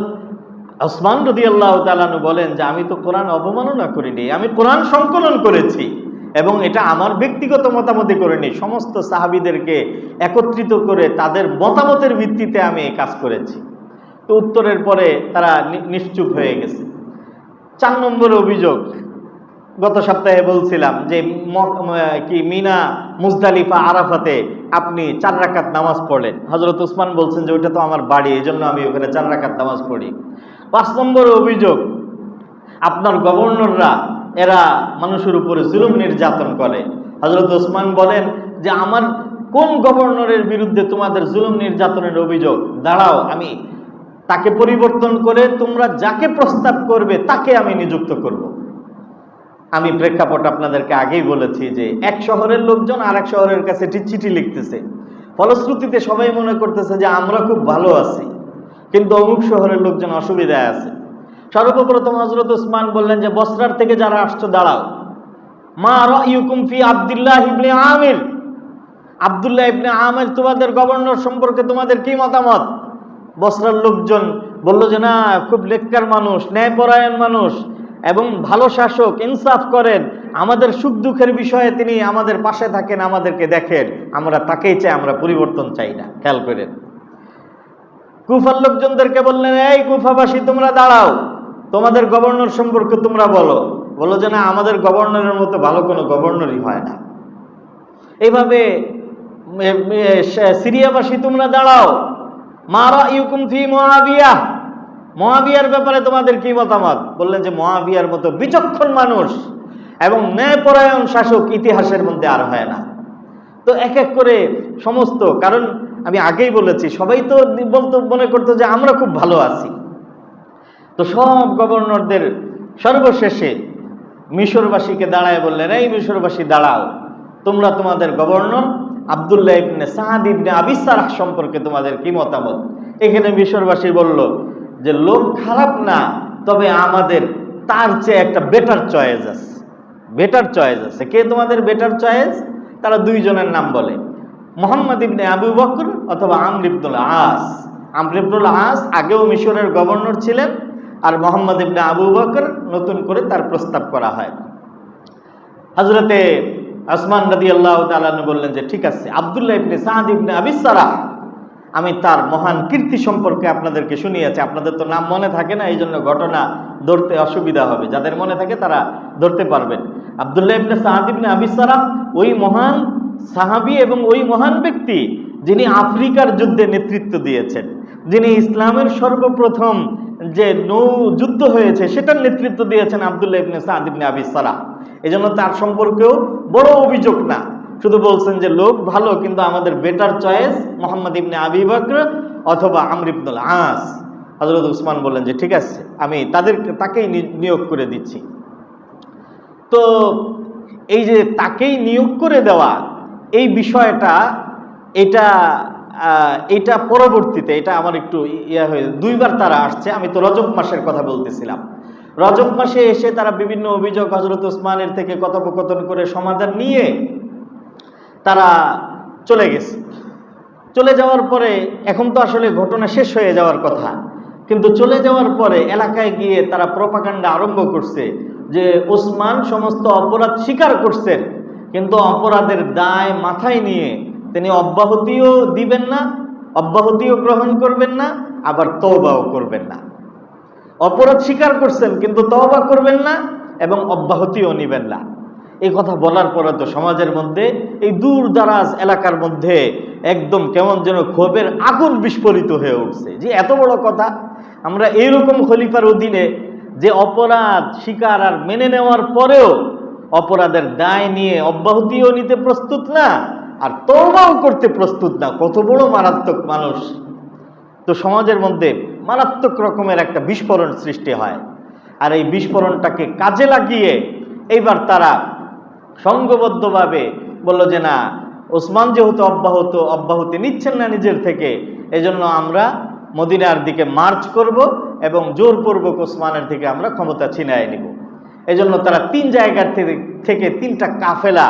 ওসমান রাদিয়াল্লাহু তাআলা আনহু বলেন যে আমি তো কোরআন অবমাননা করিনি, আমি কোরআন সংকলন করেছি এবং এটা আমার ব্যক্তিগত মতামতে করিনি, সমস্ত সাহাবীদেরকে একত্রিত করে তাদের মতামতের ভিত্তিতে আমি এই কাজ করেছি। তো উত্তরের পরে তারা নিশ্চুপ হয়ে গেছে। 4 নম্বর অভিযোগ, গত সপ্তাহে বলছিলাম যে মিনা, মুজদালিফা, আরাফাতে আপনি 4 রাকাত নামাজ পড়লেন। হযরত ওসমান বলছেন যে ওইটা তো আমার বাড়ি, এই জন্য আমি ওখানে 4 রাকাত নামাজ পড়ি। 5 নম্বর অভিযোগ, আপনার গভর্নররা এরা মানুষের উপরে জুলুম নির্যাতন করে। হযরত ওসমান বলেন যে আমার কোন গভর্নরের বিরুদ্ধে তোমাদের জুলুম নির্যাতনের অভিযোগ? দাঁড়াও, আমি তাকে পরিবর্তন করে তোমরা যাকে প্রস্তাব করবে তাকে আমি নিযুক্ত করব। আমি প্রেক্ষাপট আপনাদেরকে আগেই বলেছি যে এক শহরের লোকজন আর এক শহরের কাছে চিঠি লিখতেছে, ফলশ্রুতিতে সবাই মনে করতেছে যে আমরা খুব ভালো আছি, কিন্তু অমুক শহরের লোকজন অসুবিধায় আছে। সর্বপ্রথম হযরত ওসমান বললেন যে বসরার থেকে যারা আসছো দাঁড়াও, মা রায়ুকুম ফি আব্দুল্লাহ ইবনে আমির, আব্দুল্লাহ ইবনে আমির তোমাদের গভর্নর সম্পর্কে তোমাদের কি মতামত? বসরার লোকজন বলল যে না, খুব নেককার মানুষ, ন্যায়পরায়ণ মানুষ এবং ভালো শাসক, ইনসাফ করেন, আমাদের সুখ দুঃখের বিষয়ে তিনি আমাদের পাশে থাকেন, আমাদেরকে দেখেন, আমরা তাকেই চাই, আমরা পরিবর্তন চাই না। খেয়াল করেন। কুফার লোকজনদেরকে বললেন এই কুফাবাসী তোমরা দাঁড়াও, তোমাদের গভর্নর সম্পর্কে তোমরা বলো যে না, আমাদের গভর্নরের মতো ভালো কোনো গভর্নরই হয় না। এইভাবে সিরিয়াবাসী তোমরা দাঁড়াও, মা রায়ুকুম ফি মুআবিয়া, মুআবিয়ার ব্যাপারে তোমাদের কি মতামত? বললেন যে মুআবিয়ার মতো বিচক্ষণ মানুষ এবং ন্যায়পরায়ণ শাসক ইতিহাসের মধ্যে আর হয় না। তো এক এক করে সমস্ত, কারণ আমি আগেই বলেছি সবাই তো মনে করতো যে আমরা খুব ভালো আছি। তো সব গভর্নরদের সর্বশেষে মিশরবাসীকে দাঁড়ায় বললেন এই মিশরবাসী দাঁড়াও, তোমরা তোমাদের গভর্নর আব্দুল্লাহ ইবনে সাদ ইবনে আবি সারাহ সম্পর্কে তোমাদের কি মতামত? এখানে মিশরবাসী বলল যে লোক খারাপ না, তবে আমাদের তার চেয়ে একটা বেটার চয়েস আছে। বেটার চয়েস আছে। কে তোমাদের বেটার চয়েস? তারা 2 জনের নাম বলে, মুহাম্মদ ইবনে আবু বকর অথবা আমর ইবনুল আস। আমর ইবনুল আস আগেও মিশরের গভর্নর ছিলেন, আর মুহাম্মদ ইবনে আবু বকর নতুন করে তার প্রস্তাব করা হয়। হযরতে ওসমান রাদিয়াল্লাহু তাআলা আনহু বললেন যে ঠিক আছে, আব্দুল্লাহ ইবনে সাদ ইবনে আবি সারাহ, আমি তার মহান কীর্তি সম্পর্কে আপনাদেরকে শুনিয়েছি। আপনাদের তো নাম মনে থাকে না, এই জন্য ঘটনা ধরতে অসুবিধা হবে, যাদের মনে থাকে তারা ধরতে পারবেন। আব্দুল্লাহ ইবনে সাদ ইবনে আবি সারাহ ওই মহান সাহাবী এবং ওই মহান ব্যক্তি যিনি আফ্রিকার যুদ্ধে নেতৃত্ব দিয়েছেন, যিনি ইসলামের সর্বপ্রথম যে নৌ যুদ্ধ হয়েছে সেটার নেতৃত্ব দিয়েছেন আব্দুল্লাহ ইবনে সাদ ইবনে আবি সারাহ। এই জন্য তার সম্পর্কেও বড় অভিযোগ না, শুধু বলছেন যে লোক ভালো, কিন্তু আমাদের বেটার চয়েস মুহাম্মদ ইবনে আবি বকর অথবা আমর ইবনুল আস। হযরত উসমান বললেন যে ঠিক আছে, আমি তাকেই নিয়োগ করে দিচ্ছি। তো এই যে তাকেই নিয়োগ করে দেওয়া, এই বিষয়টা এটা পরবর্তীতে এটা আমার একটু হয়ে দুইবার তারা আসছে। আমি তো রজব মাসের কথা বলতেছিলাম। রজব মাসে এসে তারা বিভিন্ন অভিযোগ হযরত উসমানের থেকে কথোপকথন করে সমাধান নিয়ে তারা চলে গেছে। চলে যাওয়ার পরে এখন তো আসলে ঘটনা শেষ হয়ে যাওয়ার কথা, কিন্তু চলে যাওয়ার পরে এলাকায় গিয়ে তারা প্রপাগান্ডা আরম্ভ করছে যে ওসমান সমস্ত অপরাধ স্বীকার করছেন, কিন্তু অপরাধের দায় মাথায় নিয়ে তিনি অব্যাহতিও দিবেন না, অব্যাহতিও গ্রহণ করবেন না, আবার তওবাও করবেন না। অপরাধ স্বীকার করছেন কিন্তু তওবা করবেন না এবং অব্যাহতিও নিবেন না। এই কথা বলার পরে তো সমাজের মধ্যে, এই দূর দারাজ এলাকার মধ্যে একদম কেমন যেন ক্ষোভের আগুন বিস্ফোরিত হয়ে উঠছে যে এত বড় কথা। আমরা এইরকম খলিফার অধীনে যে অপরাধ স্বীকার আর মেনে নেওয়ার পরেও অপরাধের দায় নিয়ে অব্যাহতিও নিতে প্রস্তুত না, আর তওবাও করতে প্রস্তুত না, কত বড় মারাত্মক মানুষ। তো সমাজের মধ্যে মারাত্মক রকমের একটা বিস্ফোরণ সৃষ্টি হয়। আর এই বিস্ফোরণটাকে কাজে লাগিয়ে এইবার তারা সংঘবদ্ধভাবে বলল যে না, ওসমান যেহেতু অব্যাহতি নিচ্ছেন না নিজের থেকে, এজন্য আমরা মদিনার দিকে মার্চ করব এবং জোরপূর্বক ওসমানের থেকে আমরা ক্ষমতা ছিনিয়ে নিব। এজন্য তারা 3 জায়গার থেকে 3টা কাফেলা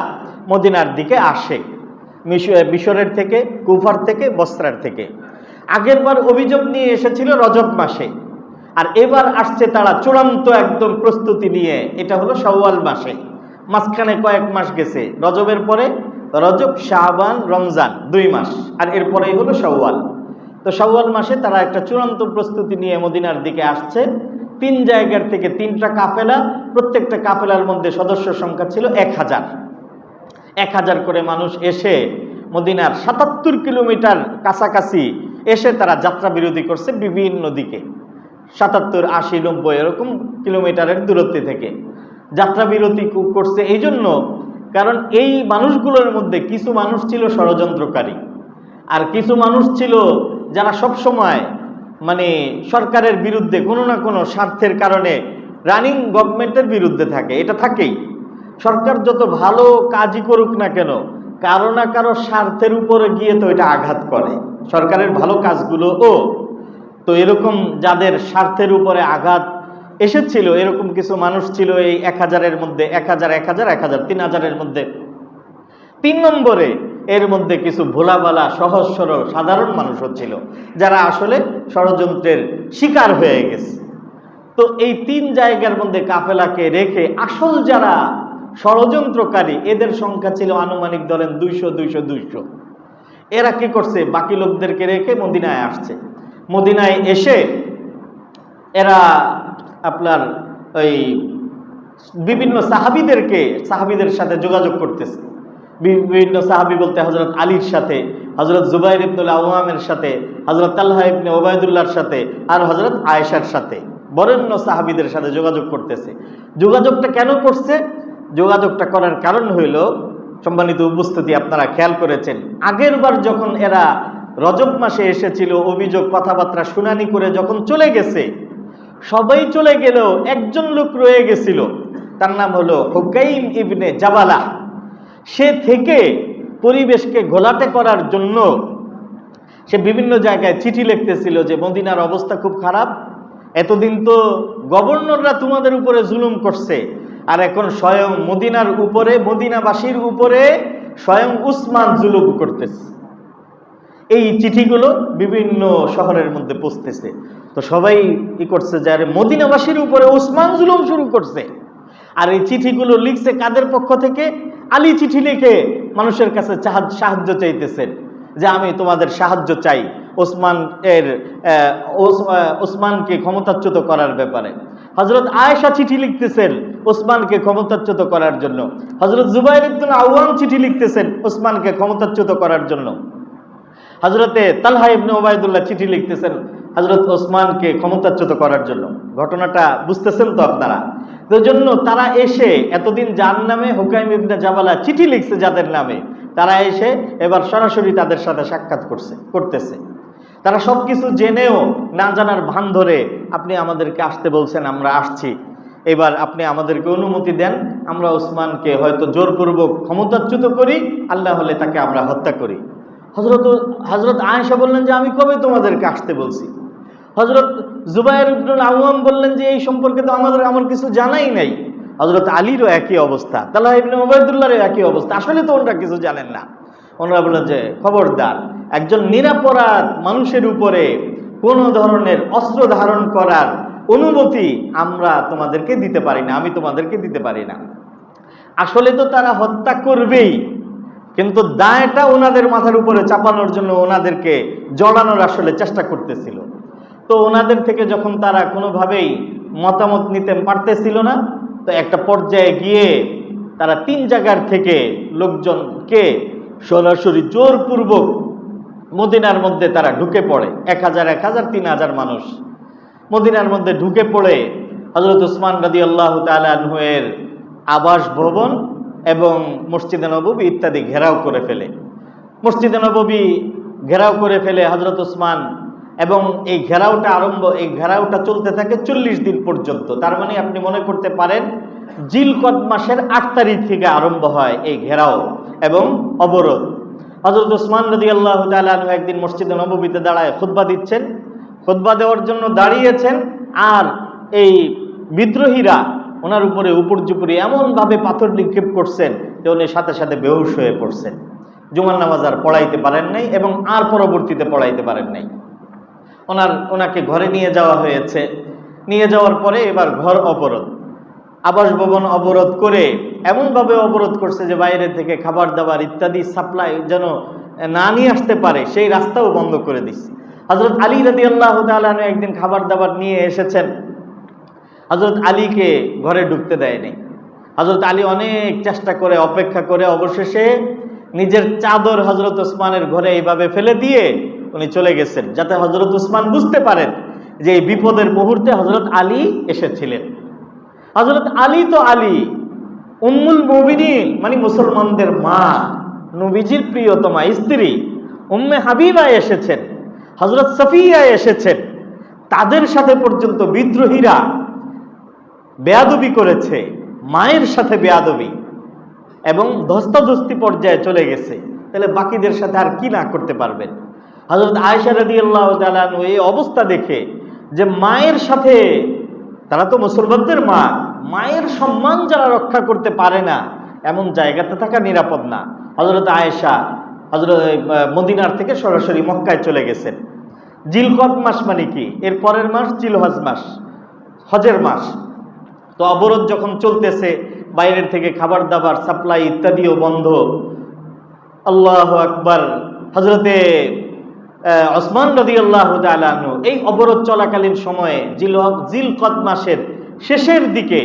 মদিনার দিকে আসে, মিশরের থেকে, কুফার থেকে, বসরার থেকে। আগেরবার অভিযোগ নিয়ে এসেছিল রজব মাসে, আর এবার আসছে তারা চূড়ান্ত একদম প্রস্তুতি নিয়ে, এটা হলো শাওয়াল মাসে। মাঝখানে কয়েক মাস গেছে, রজবের পরে রজব, শাবান, রমজান 2 মাস, আর এরপরেই হলো শাওয়াল। তো শাওয়াল মাসে তারা একটা চূড়ান্ত প্রস্তুতি নিয়ে মদিনার দিকে আসছে। 3 জায়গার থেকে 3টা কাফেলা, প্রত্যেকটা কাফেলার মধ্যে সদস্য সংখ্যা ছিল 1000 করে মানুষ এসে মদিনার 77 কিলোমিটার কাছাকাছি এসে তারা যাত্রা বিরতি করছে বিভিন্ন দিকে। 77, 80, 90 এরকম কিলোমিটারের দূরত্বে থেকে যাত্রা বিরতি করছে। এই জন্য কারণ এই মানুষগুলোর মধ্যে কিছু মানুষ ছিল ষড়যন্ত্রকারী, আর কিছু মানুষ ছিল যারা সব সময় মানে সরকারের বিরুদ্ধে কোনো না কোনো স্বার্থের কারণে রানিং গভর্নমেন্টের বিরুদ্ধে থাকে। এটা থাকেই, সরকার যত ভালো কাজই করুক না কেন, কারো না কারো স্বার্থের উপরে গিয়ে তো এটা আঘাত করে সরকারের ভালো কাজগুলো। তো এরকম যাদের স্বার্থের উপরে আঘাত এসেছিল, এরকম কিছু মানুষ ছিল এই 1000-এর মধ্যে। 1000, 3000-এর মধ্যে 3 নম্বরে এর মধ্যে কিছু ভোলাবালা সহজ সরল সাধারণ মানুষও ছিল যারা আসলে ষড়যন্ত্রের শিকার হয়ে গেছে। তো এই 3 জায়গার মধ্যে কাফেলাকে রেখে আসল যারা ষড়যন্ত্রকারী, এদের সংখ্যা ছিল আনুমানিক ধরেন 200। এরা কি করছে, বাকি লোকদেরকে রেখে মদিনায় আসছে। মদিনায় এসে এরা আপনার ওই বিভিন্ন সাহাবীদের সাথে যোগাযোগ করতেছে। বিভিন্ন সাহাবী বলতে হযরত আলীর সাথে, হযরত জুবাইর ইবনুল আওয়ামের সাথে, হযরত তালহা ইবনে উবাইদুল্লাহর সাথে, আর হযরত আয়েশার সাথে, বরেণ্য সাহাবীদের সাথে যোগাযোগ করতেছে। যোগাযোগটা কেন করছে? যোগাযোগটা করার কারণ হইল, সম্মানিত উপস্থিতি, আপনারা খেয়াল করেছেন আগের বার যখন এরা রজব মাসে এসেছিল, অভিযোগ কথাবার্তা শুনানি করে যখন চলে গেছে, সবাই চলে গেলেও একজন লোক রয়ে গেছিল, তার নাম হলো হুকাইম ইবনে জাবালাহ। সে থেকে পরিবেশকে ঘোলাটে করার জন্য সে বিভিন্ন জায়গায় চিঠি লিখতেছিল যে মদিনার অবস্থা খুব খারাপ, এতদিন তো গভর্নররা তোমাদের উপরে জুলুম করছে, আর এখন স্বয়ং মদিনার উপরে, মদিনাবাসীর উপরে স্বয়ং উসমান জুলুম করতেছে। এই চিঠিগুলো বিভিন্ন শহরের মধ্যে পৌঁছতেছে। তো সবাই কি করছে, যে আরে মদিনাবাসীর উপরে উসমান জুলুম শুরু করছে। আর এই চিঠিগুলো লিখছে কাদের পক্ষ থেকে? আলী চিঠি লিখে মানুষের কাছে সাহায্য চাইতেছেন যে আমি তোমাদের সাহায্য চাই ওসমানকে ক্ষমতাচ্যুত করার ব্যাপারে। হযরত আয়েশা চিঠি লিখতেছেন ওসমানকে ক্ষমতাচ্যুত করার জন্য। হযরত জুবাইর ইবনুল আওয়াম চিঠি লিখতেছেন ওসমানকে ক্ষমতাচ্যুত করার জন্য। হযরতে তালহা ইবনে উবাইদুল্লাহ চিঠি লিখতেছেন হযরত ওসমানকে ক্ষমতাচ্যুত করার জন্য। ঘটনাটা বুঝতেছেন তো আপনারা? এর জন্য তারা এসে এতদিন যার নামে হুকাইম ইবনে জাবালা চিঠি লিখছে, যাদের নামে, তারা এসে এবার সরাসরি তাদের সাথে সাক্ষাৎ করতেছে। তারা সবকিছু জেনেও না জানার ভান ধরে আপনি আমাদেরকে আসতে বলছেন, আমরা আসছি, এবার আপনি আমাদেরকে অনুমতি দেন, আমরা ওসমানকে হয়তো জোরপূর্বক ক্ষমতাচ্যুত করি, আল্লাহ হলে তাকে আমরা হত্যা করি। হযরত আয়েশা বললেন যে আমি কবে তোমাদেরকে আসতে বলছি? হযরত জুবায়ের ইবনুল আওয়াম বললেন যে এই সম্পর্কে তো আমার কিছু জানাই নাই। হযরত আলীরও একই অবস্থা, তালহা ইবনে উবাইদুল্লাহরও একই অবস্থা, আসলে তো ওনারা কিছু জানেন না। ওনারা বললেন যে খবরদার, একজন নিরপরাধ মানুষের উপরে কোনো ধরনের অস্ত্র ধারণ করার অনুমতি আমরা তোমাদেরকে দিতে পারি না, আমি তোমাদেরকে দিতে পারি না। আসলে তো তারা হত্যা করবেই, কিন্তু দায়টা ওনাদের মাথার উপরে চাপানোর জন্য ওনাদেরকে জড়ানোর আসলে চেষ্টা করতেছিল। তো ওনাদের থেকে যখন তারা কোনোভাবেই মতামত নিতে পারতেছিল না, তো একটা পর্যায়ে গিয়ে তারা 3 জায়গার থেকে লোকজনকে সরাসরি জোরপূর্বক মদিনার মধ্যে তারা ঢুকে পড়ে। 1000 3000 মানুষ মদিনার মধ্যে ঢুকে পড়ে হযরত ওসমান রাদিয়াল্লাহু তাআলা আনহু এর আবাস ভবন এবং মসজিদে নববী ইত্যাদি ঘেরাও করে ফেলে। মসজিদে নববী ঘেরাও করে ফেলে হযরত ওসমান, এবং এই ঘেরাওটা চলতে থাকে 40 দিন পর্যন্ত। তার মানে আপনি মনে করতে পারেন জিলকদ মাসের 8 তারিখ থেকে আরম্ভ হয় এই ঘেরাও এবং অবরোধ। হযরত ওসমান রাদিয়াল্লাহু তাআলা আনহু একদিন মসজিদে নববীতে দাঁড়ায় খুতবা দিচ্ছেন, খুতবা দেওয়ার জন্য দাঁড়িয়েছেন, আর এই বিদ্রোহীরা ওনার উপরে উপর্যুপরি এমনভাবে পাথর নিক্ষেপ করছেন যে উনি সাথে সাথে বেহুশ হয়ে পড়ছেন। জুমার নামাজ আর পড়াইতে পারেন নাই এবং আর পরবর্তীতে পড়াইতে পারেন নাই। ওনাকে ঘরে নিয়ে যাওয়া হয়েছে। নিয়ে যাওয়ার পরে এবার ঘর অবরোধ, আবাস ভবন অবরোধ করে এমনভাবে অবরোধ করছে যে বাইরে থেকে খাবার দাবার ইত্যাদি সাপ্লাই যেন না নিয়ে আসতে পারে, সেই রাস্তাও বন্ধ করে দিচ্ছে। হযরত আলী রাদিয়াল্লাহু তাআলা আনহু একদিন খাবার দাবার নিয়ে এসেছেন, হযরত আলীকে ঘরে ঢুকতে দেয়নি। হযরত আলী অনেক চেষ্টা করে অপেক্ষা করে অবশেষে নিজের চাদর হযরত ওসমানের ঘরে এইভাবে ফেলে দিয়ে উনি চলে গেছেন, যাতে হযরত ওসমান বুঝতে পারেন যে এই বিপদের মুহূর্তে হযরত আলী এসেছিলেন। হযরত আলী তো আলী, উম্মুল মুমিনিন মানে মুসলমানদের মা, নবীজির প্রিয়তমা স্ত্রী উম্মে হাবিবা এসেছেন, হযরত সফিয়া এসেছেন, তাদের সাথে পর্যন্ত বিদ্রোহীরা বেয়াদবি করেছে, মায়ের সাথে বেয়াদবি এবং ধস্তাধস্তি পর্যায়ে চলে গেছে, তাহলে বাকিদের সাথে আর কি না করতে পারবেন? হযরত আয়েশা রাদিয়াল্লাহু তাআলা আনহা এই অবস্থা দেখে যে মায়ের সাথে, তারা তো মুসলমানদের মা, মায়ের সম্মান যারা রক্ষা করতে পারে না এমন জায়গাতে থাকা নিরাপদ না। হযরত আয়েশা মদিনার থেকে সরাসরি মক্কায় চলে গেছেন। জিলকদ মাস মানে কি? এর পরের মাস জিলহজ মাস, হজের মাস। তো অবরোধ যখন চলতেছে, বাইরের থেকে খাবার দাবার সাপ্লাই ইত্যাদিও বন্ধ। আল্লাহু আকবার। হযরতে ওসমান রাদিয়াল্লাহু তাআলা আনহু এই অবরোধ চলাকালীন সময়ে জিলকদ মাসের শেষের দিকে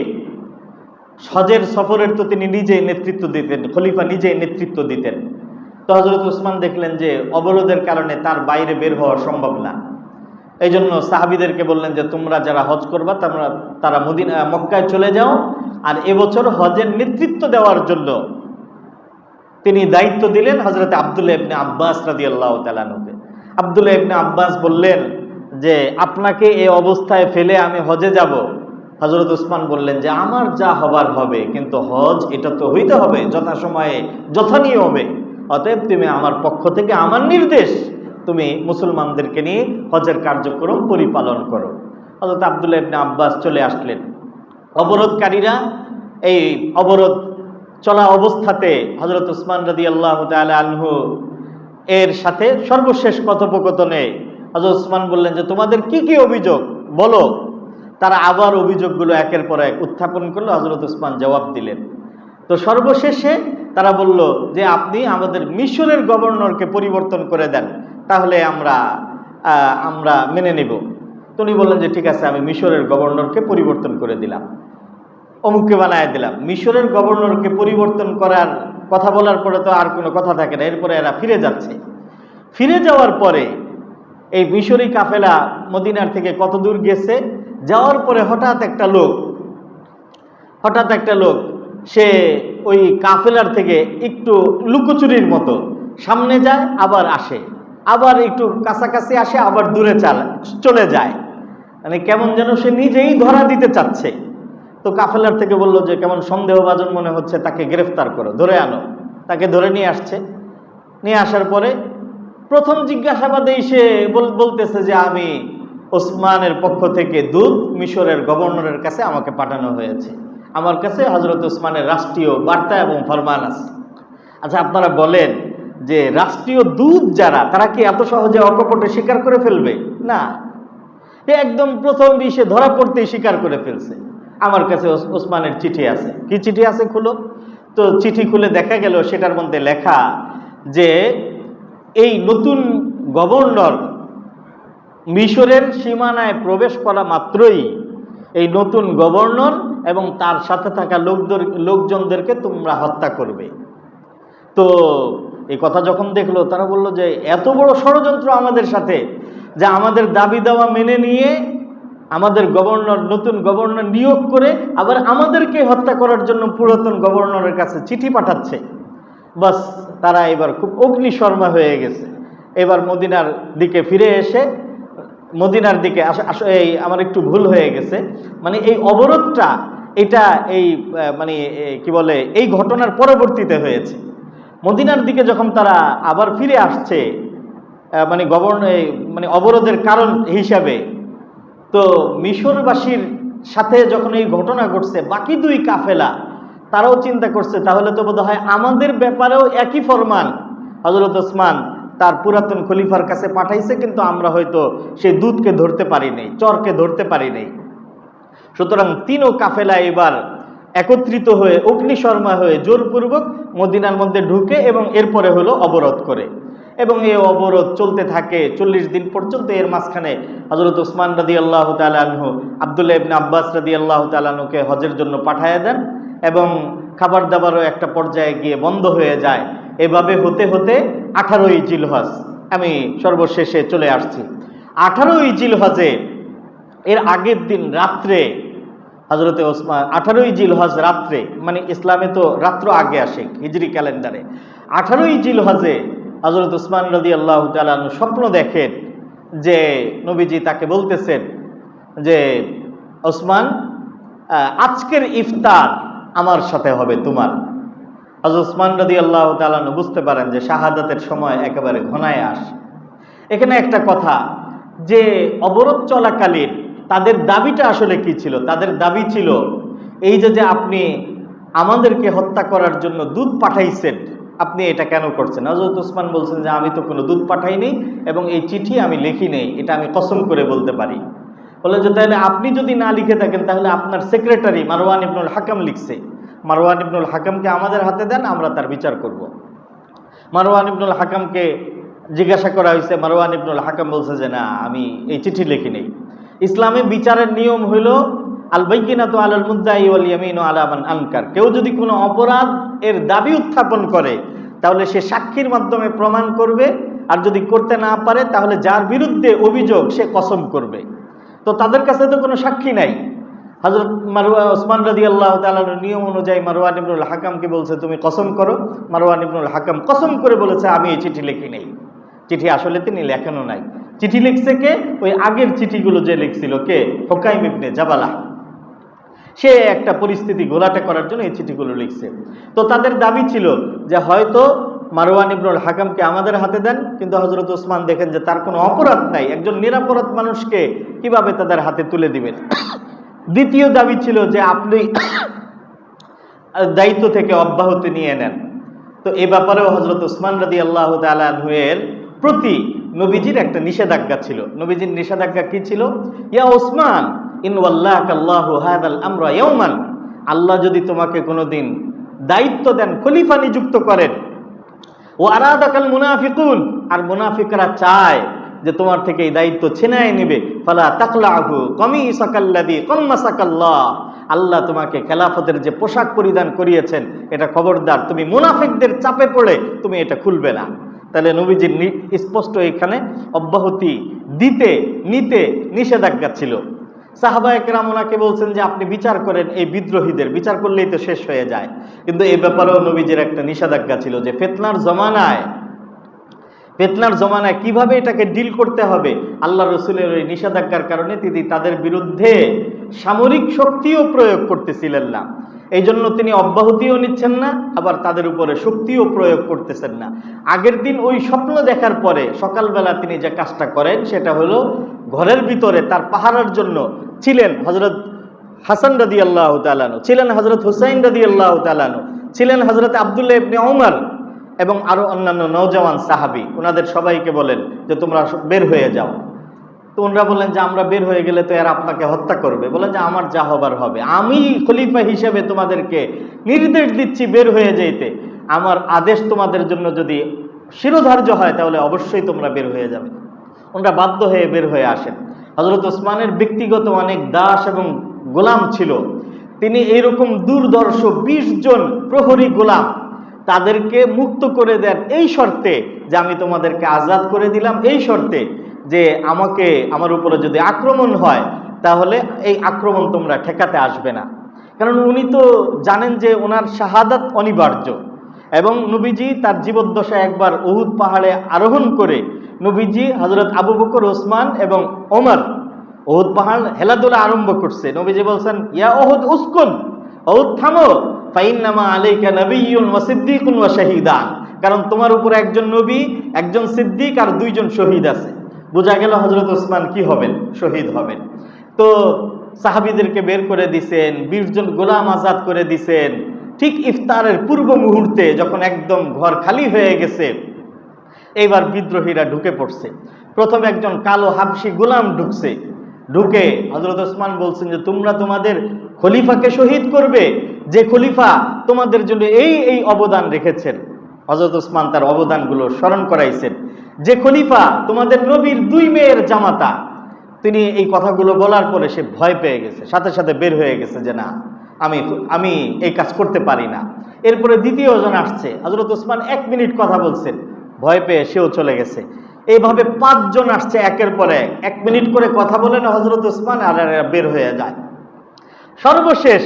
হজের সফরের তো তিনি নিজে নেতৃত্ব দিতেন, খলিফা নিজে নেতৃত্ব দিতেন। তো হযরত ওসমান দেখলেন যে অবরোধের কারণে তার বাইরে বের হওয়া সম্ভব না। এই জন্য সাহাবীদেরকে বললেন যে তোমরা যারা হজ করবা তারা মক্কায় চলে যাও, আর এবছর হজের নেতৃত্ব দেওয়ার জন্য তিনি দায়িত্ব দিলেন হযরত আব্দুল্লাহ ইবনে আব্বাস রাদিয়াল্লাহু তাআলা আনহুকে। আব্দুল্লাহ ইবনে আব্বাস বললেন যে আপনাকে এই অবস্থায় ফেলে আমি হজে যাব? হযরত ওসমান বললেন যে আমার যা হবার হবে, কিন্তু হজ এটা তো হইতে হবে যথাসময়ে যথানিয়মে, অতএব তুমি আমার পক্ষ থেকে আমার নির্দেশ, তুমি মুসলমানদেরকে নিয়ে হজের কার্যক্রম পরিপালন করো। হযরত আব্দুল্লাহ ইবনে আব্বাস চলে আসলেন। অবরোধকারীরা এই অবরোধ চলা অবস্থাতে হযরত ওসমান রাদিয়াল্লাহু তাআলা আনহু এর সাথে সর্বশেষ কথোপকথনে হযরত ওসমান বললেন যে তোমাদের কি কি অভিযোগ বলো। তারা আবার অভিযোগগুলো একের পর এক উত্থাপন করলো, হযরত ওসমান জবাব দিলেন। তো সর্বশেষে তারা বলল যে আপনি আমাদের মিশরের গভর্নরকে পরিবর্তন করে দেন, তাহলে আমরা মেনে নেব। তো উনি বললেন যে ঠিক আছে, আমি মিশরের গভর্নরকে পরিবর্তন করে দিলাম, অমুককে বানায় দিলাম। মিশরের গভর্নরকে পরিবর্তন করার কথা বলার পরে তো আর কোনো কথা থাকে না, এরপরে এরা ফিরে যাচ্ছে। ফিরে যাওয়ার পরে এই মিশরি কাফেলা মদিনার থেকে কত দূর গেছে, যাওয়ার পরে হঠাৎ একটা লোক সে ওই কাফেলার থেকে একটু লুকোচুরির মতো সামনে যায় আবার আসে। আবার একটু কাছাকাছি আসে, আবার দূরে চলে যায়, মানে কেমন যেন সে নিজেই ধরা দিতে চাচ্ছে। তো কাফেলার থেকে বলল যে কেমন সন্দেহভাজন মনে হচ্ছে, তাকে গ্রেফতার করো, ধরে আনো। তাকে ধরে নিয়ে আসছে। নিয়ে আসার পরে প্রথম জিজ্ঞাসাবাদেই সে বলতেছে যে আমি ওসমানের পক্ষ থেকে দূত মিশরের গভর্নরের কাছে আমাকে পাঠানো হয়েছে, আমার কাছে হযরত ওসমানের রাষ্ট্রীয় বার্তা এবং ফরমান আছে। আচ্ছা, আপনারা বলেন যে রাষ্ট্রীয় দূত যারা, তারা কি এত সহজে অকপটে স্বীকার করে ফেলবে? না, একদম প্রথম বিষয়ে ধরা পড়তেই স্বীকার করে ফেলছে, আমার কাছে ওসমানের চিঠি আছে। কি চিঠি আছে? খুলো। তো চিঠি খুলে দেখা গেল সেটার মধ্যে লেখা যে এই নতুন গভর্নর মিশরের সীমানায় প্রবেশ করা মাত্রই এই নতুন গভর্নর এবং তার সাথে থাকা লোকজনদেরকে তোমরা হত্যা করবে। তো এই কথা যখন দেখলো, তারা বলল যে এত বড় ষড়যন্ত্র আমাদের সাথে, যে আমাদের দাবি দাওয়া মেনে নিয়ে আমাদের গভর্নর, নতুন গভর্নর নিয়োগ করে আবার আমাদেরকে হত্যা করার জন্য পুরাতন গভর্নরের কাছে চিঠি পাঠাচ্ছে। বাস, তারা এবার খুব অগ্নিশর্মা হয়ে গেছে। এবার মদিনার দিকে ফিরে এসে, মদিনার দিকে এই আমার একটু ভুল হয়ে গেছে, মানে এই অবরোধটা এটা এই মানে কি বলে, এই ঘটনার পরবর্তীতে হয়েছে। মদিনার দিকে যখন তারা আবার ফিরে আসছে, মানে মানে অবরোধের কারণ হিসাবে, তো মিশরবাসীর সাথে যখন এই ঘটনা ঘটছে, বাকি দুই কাফেলা তারাও চিন্তা করছে তাহলে তো বোধহয় আমাদের ব্যাপারেও একই ফরমান হযরত ওসমান তার পুরাতন খলিফার কাছে পাঠাইছে, কিন্তু আমরা হয়তো সেই দূতকে ধরতে পারি নাই, চরকে ধরতে পারি নাই। সুতরাং তিনও কাফেলা এবার একত্রিত হয়ে অগ্নিশর্মা হয়ে জোরপূর্বক মদিনার মধ্যে ঢুকে এবং এরপরে হলো অবরোধ করে, এবং এই অবরোধ চলতে থাকে 40 দিন পর্যন্ত। এর মাঝখানে হযরত ওসমান রাদিয়াল্লাহু তাআলা আনহু আব্দুল্লাহ ইবনে আব্বাস রাদিয়াল্লাহু তাআলা আনহুকে হজের জন্য পাঠায় দেন, এবং খাবার দাবারও একটা পর্যায়ে গিয়ে বন্ধ হয়ে যায়। এভাবে হতে হতে 18ই জিলহজ, আমি সর্বশেষে চলে আসছি। 18ই জিলহজে, এর আগের দিন রাত্রে হযরতে ওসমান, 18ই জিলহজ রাত্রে, মানে ইসলামে তো রাত্র আগে আসে হিজরি ক্যালেন্ডারে, 18ই জিলহজে হযরত ওসমান রাদিয়াল্লাহু তাআলা আনহু স্বপ্ন দেখেন যে নবীজি তাকে বলতেছেন যে ওসমান, আজকের ইফতার আমার সাথে হবে তোমার। হযরত ওসমান রাদিয়াল্লাহু তাআলা আনহু বুঝতে পারেন যে শাহাদাতের সময় একেবারে ঘনায় আসে। এখানে একটা কথা, যে অবরোধ চলাকালীন তাদের দাবিটা আসলে কি ছিল? তাদের দাবি ছিল এই যে আপনি আমাদেরকে হত্যা করার জন্য দূত পাঠাইছেন, আপনি এটা কেন করছেন? হযরত ওসমান বলছেন যে আমি তো কোনো দূত পাঠাইনি এবং এই চিঠি আমি লিখি নেই, এটা আমি কসম করে বলতে পারি। বলে যে তাহলে আপনি যদি না লিখে থাকেন তাহলে আপনার সেক্রেটারি মারওয়ান ইবনুল হাকাম লিখছে, মারওয়ান ইবনুল হাকামকে আমাদের হাতে দেন, আমরা তার বিচার করব। মারওয়ান ইবনুল হাকামকে জিজ্ঞাসা করা হয়েছে, মারওয়ান ইবনুল হাকাম বলছে যে না, আমি এই চিঠি লিখি নেই। ইসলামে বিচারের নিয়ম হইল আল বাইয়িনাতু আলাল মুদ্দাই ওয়াল ইয়ামিনু আলা মান আনকার। কেউ যদি কোনো অপরাধ এর দাবি উত্থাপন করে তাহলে সে সাক্ষীর মাধ্যমে প্রমাণ করবে, আর যদি করতে না পারে তাহলে যার বিরুদ্ধে অভিযোগ সে কসম করবে। তো তাদের কাছে তো কোনো সাক্ষী নাই। হযরত ওসমান রাদিয়াল্লাহু তাআলার নিয়ম অনুযায়ী মারওয়ান ইবনুল হাকামকে বলছে তুমি কসম করো। মারওয়ান ইবনুল হাকাম কসম করে বলেছে আমি এই চিঠি লিখি নাই। চিঠি আসলে তিনি লেখেনও নাই। চিঠি লিখছে কে? ওই আগের চিঠিগুলো যে লিখছিল কে, হুকাইম ইবনে জাবালাহ, সে একটা পরিস্থিতি ঘোলাটে করার জন্য এই চিঠিগুলো লিখছে। তো তাদের দাবি ছিল যে হয়তো মারওয়ান ইবনুল হাকামকে আমাদের হাতে দেন, কিন্তু হযরত ওসমান দেখেন যে তার কোনো অপরাধ নাই, একজন নিরপরাধ মানুষকে কিভাবে তাদের হাতে তুলে দিবেন। দ্বিতীয় দাবি ছিল যে আপনি দায়িত্ব থেকে অব্যাহতি নিয়ে নেন। তো এ ব্যাপারেও হযরত ওসমান রাদিয়াল্লাহু তাআলা আনহু এর প্রতি নবীজির একটা নিষেধাজ্ঞা ছিল। নবীজির নিষেধাজ্ঞা কি ছিল? ইয়া ওসমান, ইন ওয়াল্লাকাল্লাহু হাযাল আমরা ইয়াওমান, আল্লাহ যদি তোমাকে কোনোদিন দায়িত্ব দেন, খলিফা নিযুক্ত করেন, ও আরাদাকাল মুনাফিকুন, আর মুনাফিকরা চায় যে তোমার থেকে এই দায়িত্ব ছিনায় নেবে, ফালা তাকলাহু কামিসাকাল্লাযী কাম্মাসাকাল্লাহ, আল্লাহ তোমাকে খেলাফতের যে পোশাক পরিধান করিয়েছেন এটা খবরদার তুমি মুনাফিকদের চাপে পড়ে তুমি এটা খুলবে না। তাহলে নবীজির স্পষ্ট এখানে অব্যাহতি নিতে নিষেধাজ্ঞা ছিল। সাহাবায়ে কেরাম ওনাকে বলছেন যে আপনি বিচার করেন এই বিদ্রোহীদের, বিচার করলেই তো শেষ হয়ে যায়। কিন্তু এই ব্যাপারেও নবীজির একটা নিষেধাজ্ঞা ছিল যে ফিতনার জমানায় ফিতনার জমানায় কিভাবে এটাকে ডিল করতে হবে, আল্লাহ রসুলের ওই নিষেধাজ্ঞার কারণে তিনি তাদের বিরুদ্ধে সামরিক শক্তিও প্রয়োগ করতেছিলেন না। এই জন্য তিনি অব্যাহতিও নিচ্ছেন না, আবার তাদের উপরে শক্তিও প্রয়োগ করতেছেন না। আগের দিন ওই স্বপ্ন দেখার পরে সকালবেলা তিনি যে কাজটা করেন সেটা হলো, ঘরের ভিতরে তার পাহারার জন্য ছিলেন হযরত হাসান রাদিয়াল্লাহু তাআলা আনহু, ছিলেন হযরত হুসাইন রাদিয়াল্লাহু তাআলা আনহু, ছিলেন হযরত আব্দুল্লাহ ইবনে ওমর এবং আরো অন্যান্য নওজওয়ান সাহাবী। ওনাদের সবাইকে বলেন যে তোমরা বের হয়ে যাও। তো ওনারা বললেন যে আমরা বের হয়ে গেলে তো এরা আপনাকে হত্যা করবে। বলেন যে আমার যা হবার হবে, আমি খলিফা হিসেবে তোমাদেরকে নির্দেশ দিচ্ছি বের হয়ে যেতে। আমার আদেশ তোমাদের জন্য যদি শিরোধার্য হয় তাহলে অবশ্যই তোমরা বের হয়ে যাবে। ওনারা বাধ্য হয়ে বের হয়ে আসেন। হযরত ওসমানের ব্যক্তিগত অনেক দাস এবং গোলাম ছিল। তিনি এইরকম দুর্ধর্ষ 20 জন প্রহরী গোলাম তাদেরকে মুক্ত করে দেন এই শর্তে যে আমি তোমাদেরকে আজাদ করে দিলাম, এই শর্তে যে আমার উপরে যদি আক্রমণ হয় তাহলে এই আক্রমণ তোমরা ঠেকাতে আসবে না। কারণ উনি তো জানেন যে ওনার শাহাদাত অনিবার্য, এবং নবীজি তার জীবদ্দশায় একবার উহুদ পাহাড়ে আরোহণ করে নবীজি হযরত আবু বকর, ওসমান এবং ওমর উহুদ পাহাড় হেলাদোলা আরম্ভ করছে। নবীজি বলছেন, ইয়া উহুদ উসকুন, উহুদ থামো, ফাইন্নামা আলাইকা নাবিয়্যুন ওয়া সিদ্দীকুন ওয়া শাহীদান, কারণ তোমার উপরে একজন নবী, একজন সিদ্দিক আর 2 জন শহীদ আছে। বোঝা গেল হযরত ওসমান কি হবেন, শহীদ হবেন। তো সাহাবীদেরকে বের করে দিছেন, 20 জন গোলাম আজাদ করে দিছেন। ঠিক ইফতারের পূর্ব মুহূর্তে যখন একদম ঘর খালি হয়ে গেছে, এইবার বিদ্রোহীরা ঢুকে পড়ছে। প্রথম একজন কালো হাবশি গোলাম ঢুকছে। ঢুকে হযরত ওসমান বলছেন যে তোমরা তোমাদের খলিফাকে শহীদ করবে, যে খলিফা তোমাদের জন্য এই এই অবদান রেখেছেন। হযরত ওসমান তার অবদানগুলো স্মরণ করাইছেন। যে খলিফা তোমাদের নবীর 2 মেয়ের জামাতা। তিনি এই কথাগুলো বলার পরে সে ভয় পেয়ে গেছে, সাথে সাথে বের হয়ে গেছে যে না, আমি এই কাজ করতে পারি না। এরপরে দ্বিতীয় জন আসছে, হযরত ওসমান 1 মিনিট কথা বলছেন, ভয় পেয়ে সেও চলে গেছে। এইভাবে 5 জন আসছে একের পর এক, 1 মিনিট করে কথা বলেন হযরত ওসমান, আর বের হয়ে যায়। সর্বশেষ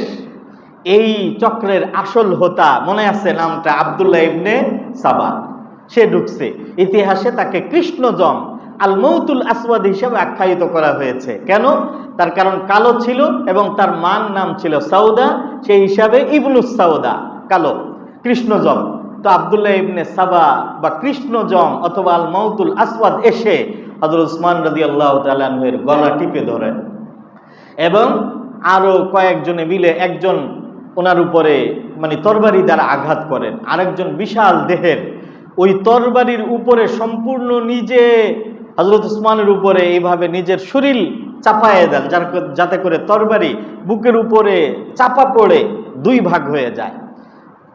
এই চক্রের আসল হোতা, মনে আছে নামটা, আব্দুল্লাহ ইবনে সাবা। সে ঢুকছে। ইতিহাসে তাকে কৃষ্ণজম, আল মৌতুল আসওয়াদ হিসেবে আখ্যায়িত করা হয়েছে। কেন? তার কারণ কালো ছিল এবং তার মান নাম ছিল সাউদা, সেই হিসাবে ইবনুস সাউদা, কালো, কৃষ্ণজম। তো আব্দুল্লাহ ইবনে সাবা বা কৃষ্ণজম অথবা আল মৌতুল আসওয়াদ এসে হযরত ওসমান রাদিয়াল্লাহু তাআলা আনহুর গলা টিপে ধরেন এবং আরো কয়েকজনে মিলে একজন ওনার উপরে তরবারি দ্বারা আঘাত করেন, আরেকজন বিশাল দেহের ওই তরবারির উপরে সম্পূর্ণ নিজে হযরত ওসমানের উপরে এইভাবে নিজের শরীর চাপায়ে দেন, যাতে করে তরবারি বুকের উপরে চাপা পড়ে 2 ভাগ হয়ে যায়।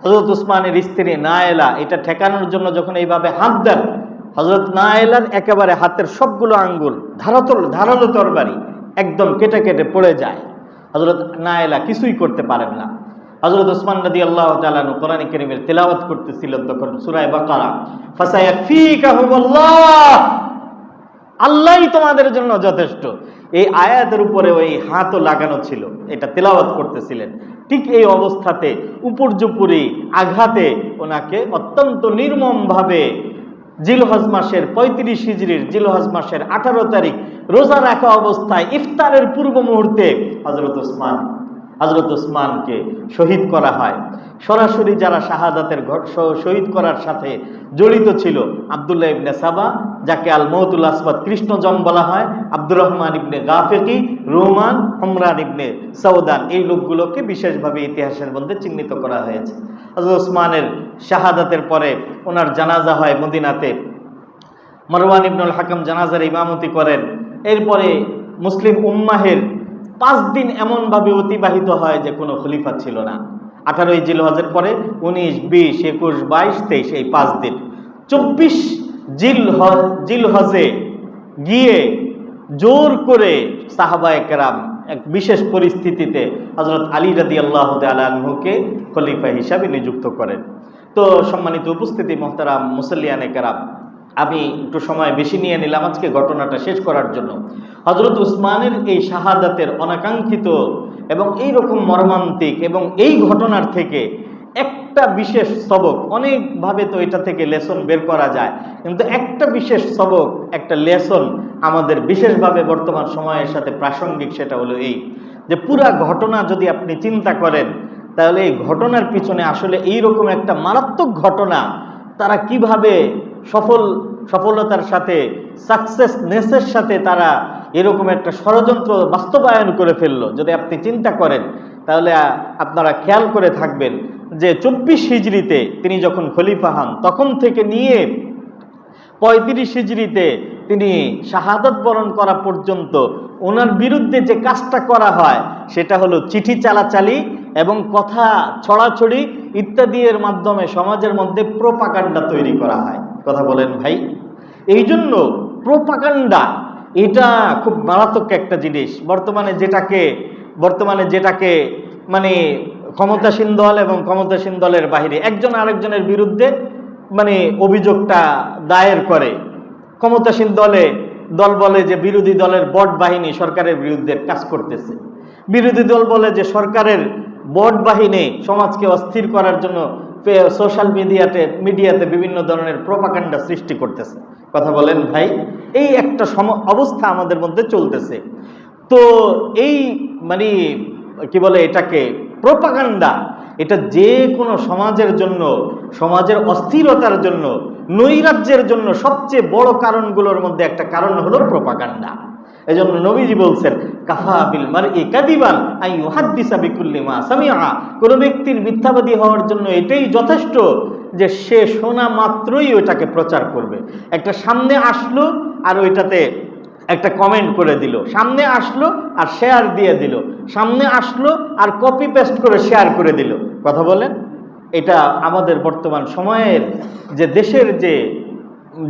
হযরত ওসমানের স্ত্রী নায়েলা এটা ঠেকানোর জন্য যখন এইভাবে হাত দেন, হযরত নায়েলার একেবারে হাতের সবগুলো আঙ্গুল ধারালো তরবারি একদম কেটে কেটে পড়ে যায়। হযরত নায়েলা কিছুই করতে পারেন না। হযরত ওসমান রাদিয়াল্লাহু তাআলা আনহু কোরআন কারীমের তেলাওয়াত করতেছিলেন, তখন সূরা বাকারা, ফাসায়াকফিকাহুমুল্লাহ, আল্লাহই তোমাদের জন্য যথেষ্ট, এই আয়াতের উপরে ওই হাতও লাগানো ছিল, এটা তেলাওয়াত করতেছিলেন। ঠিক এই অবস্থাতে উপর্যুপরি আঘাতে ওনাকে অত্যন্ত নির্মমভাবে জিলহজ মাসের 35 হিজরির জিলহজ মাসের 18 তারিখ রোজা রাখা অবস্থায় ইফতারের পূর্ব মুহূর্তে হযরত ওসমানকে শহীদ করা হয়। সরাসরি যারা শাহাদাতের শহীদ করার সাথে জড়িত ছিল, আব্দুল্লাহ ইবনে সাবা, যাকে আল মৌতুল আসওয়াদ কৃষ্ণজম বলা হয়, আব্দুর রহমান ইবনে গাফেকি, রোমান, হুমরান ইবনে সাউদান, এই লোকগুলোকে বিশেষভাবে ইতিহাসের মধ্যে চিহ্নিত করা হয়েছে। হযরত ওসমানের শাহাদাতের পরে ওনার জানাজা হয় মদিনাতে। মারওয়ান ইবনুল হাকাম জানাজার ইমামতি করেন। এরপরে মুসলিম উম্মাহের 5 দিন এমনভাবে অতিবাহিত হয় যে কোনো খলিফা ছিল না। 18 জিলহজের পরে 19, 20, 21, 22, 23 এই 5 দিন। 24 জিলহজে গিয়ে জোর করে সাহাবায়ে কেরাম এক বিশেষ পরিস্থিতিতে হযরত আলী রাদিয়াল্লাহু তাআলা আনহুকে খলিফা হিসাবে নিযুক্ত করেন। তো সম্মানিত উপস্থিতি, মুহতারাম মুসল্লিয়ানে কেরাম, আমি একটু সময় বেশি নিয়ে নিলাম আজকে ঘটনাটা শেষ করার জন্য। হযরত ওসমানের এই শাহাদাতের অনাকাঙ্ক্ষিত এবং এই রকম মর্মান্তিক এবং এই ঘটনার থেকে একটা বিশেষ সবক, অনেকভাবে তো এটা থেকে লেসন বের করা যায়, কিন্তু একটা বিশেষ সবক, একটা লেসন আমাদের বিশেষভাবে বর্তমান সময়ের সাথে প্রাসঙ্গিক, সেটা হলো এই যে পুরা ঘটনা যদি আপনি চিন্তা করেন, তাহলে এই ঘটনার পিছনে আসলে এইরকম একটা মারাত্মক ঘটনা তারা কিভাবে সফলতার সাথে, সাকসেসনেসের সাথে তারা এরকম একটা ষড়যন্ত্র বাস্তবায়ন করে ফেললো, যদি আপনি চিন্তা করেন তাহলে আপনারা খেয়াল করে থাকবেন যে 24 হিজরিতে তিনি যখন খলিফা হন, তখন থেকে নিয়ে 35 হিজরিতে তিনি শাহাদাত বরণ করা পর্যন্ত ওনার বিরুদ্ধে যে কাজটা করা হয় সেটা হলো চিঠি চালাচালি এবং কথা ছড়াছড়ি ইত্যাদি এর মাধ্যমে সমাজের মধ্যে প্রোপাগান্ডা তৈরি করা হয়। কথা বলেন ভাই। এই জন্য প্রোপাগান্ডা এটা খুব মারাত্মক একটা জিনিস। বর্তমানে যেটাকে মানে ক্ষমতাসীন দল এবং ক্ষমতাসীন দলের বাইরে একজন আরেকজনের বিরুদ্ধে মানে অভিযোগটা দায়ের করে। ক্ষমতাসীন দল বলে যে বিরোধী দলের বট বাহিনী সরকারের বিরুদ্ধে কাজ করতেছে, বিরোধী দল বলে যে সরকারের বট বাহিনী সমাজকে অস্থির করার জন্য সোশ্যাল মিডিয়াতে বিভিন্ন ধরনের প্রোপাগান্ডা সৃষ্টি করতেছে। কথা বলেন ভাই। এই একটা অবস্থা আমাদের মধ্যে চলতেছে। তো এই মানে কি বলে এটাকে, প্রোপাগান্ডা, এটা যে কোনো সমাজের জন্য, সমাজের অস্থিরতার জন্য, নৈরাজ্যের জন্য সবচেয়ে বড় কারণগুলোর মধ্যে একটা কারণ হলো প্রোপাগান্ডা। এজন্য নবীজি বলছেন, কাফা বিল মারই কাদিবান আন ইউহাদ্দিসা বিকুল্লি মা সামিআ। কোন ব্যক্তির মিথ্যাবাদী হওয়ার জন্য এটাই যথেষ্ট যে সে শোনা মাত্রই ওইটাকে প্রচার করবে। একটা সামনে আসলো আর ওইটাতে একটা কমেন্ট করে দিল, সামনে আসলো আর শেয়ার দিয়ে দিল, সামনে আসলো আর কপি পেস্ট করে শেয়ার করে দিল। কথা বলেন। এটা আমাদের বর্তমান সময়ের যে দেশের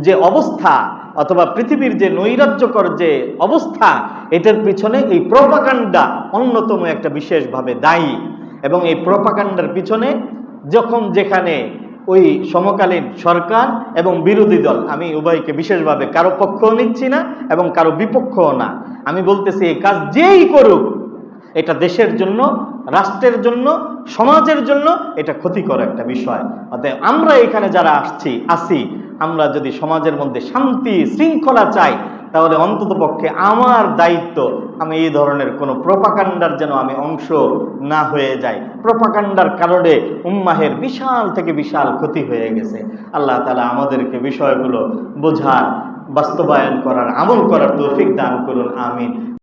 যে অবস্থা অথবা পৃথিবীর যে নৈরাজ্যকর যে অবস্থা, এটার পিছনে এই প্রোপাগান্ডা অন্যতম একটা বিশেষভাবে দায়ী। এবং এই প্রোপাগান্ডার পিছনে যখন যেখানে ওই সমকালীন সরকার এবং বিরোধী দল, আমি উভয়কে বিশেষভাবে কারো পক্ষও নিচ্ছি না এবং কারো বিপক্ষও না, আমি বলতেছি এই কাজ যেই করুক এটা দেশের জন্য, রাষ্ট্রের জন্য, সমাজের জন্য এটা ক্ষতিকর একটা বিষয়। অতএব আমরা এখানে যারা আসি, আমরা যদি সমাজের মধ্যে শান্তি শৃঙ্খলা চাই, তাহলে অন্তত পক্ষে আমার দায়িত্ব আমি এই ধরনের কোনো প্রোপাগান্ডার যেন আমি অংশ না হয়ে যাই। প্রোপাগান্ডার কারণে উম্মাহের বিশাল থেকে বিশাল ক্ষতি হয়ে গেছে। আল্লাহ তাআলা আমাদেরকে বিষয়গুলো বোঝার, বাস্তবায়ন করার, আমল করার তৌফিক দান করুন। আমিন।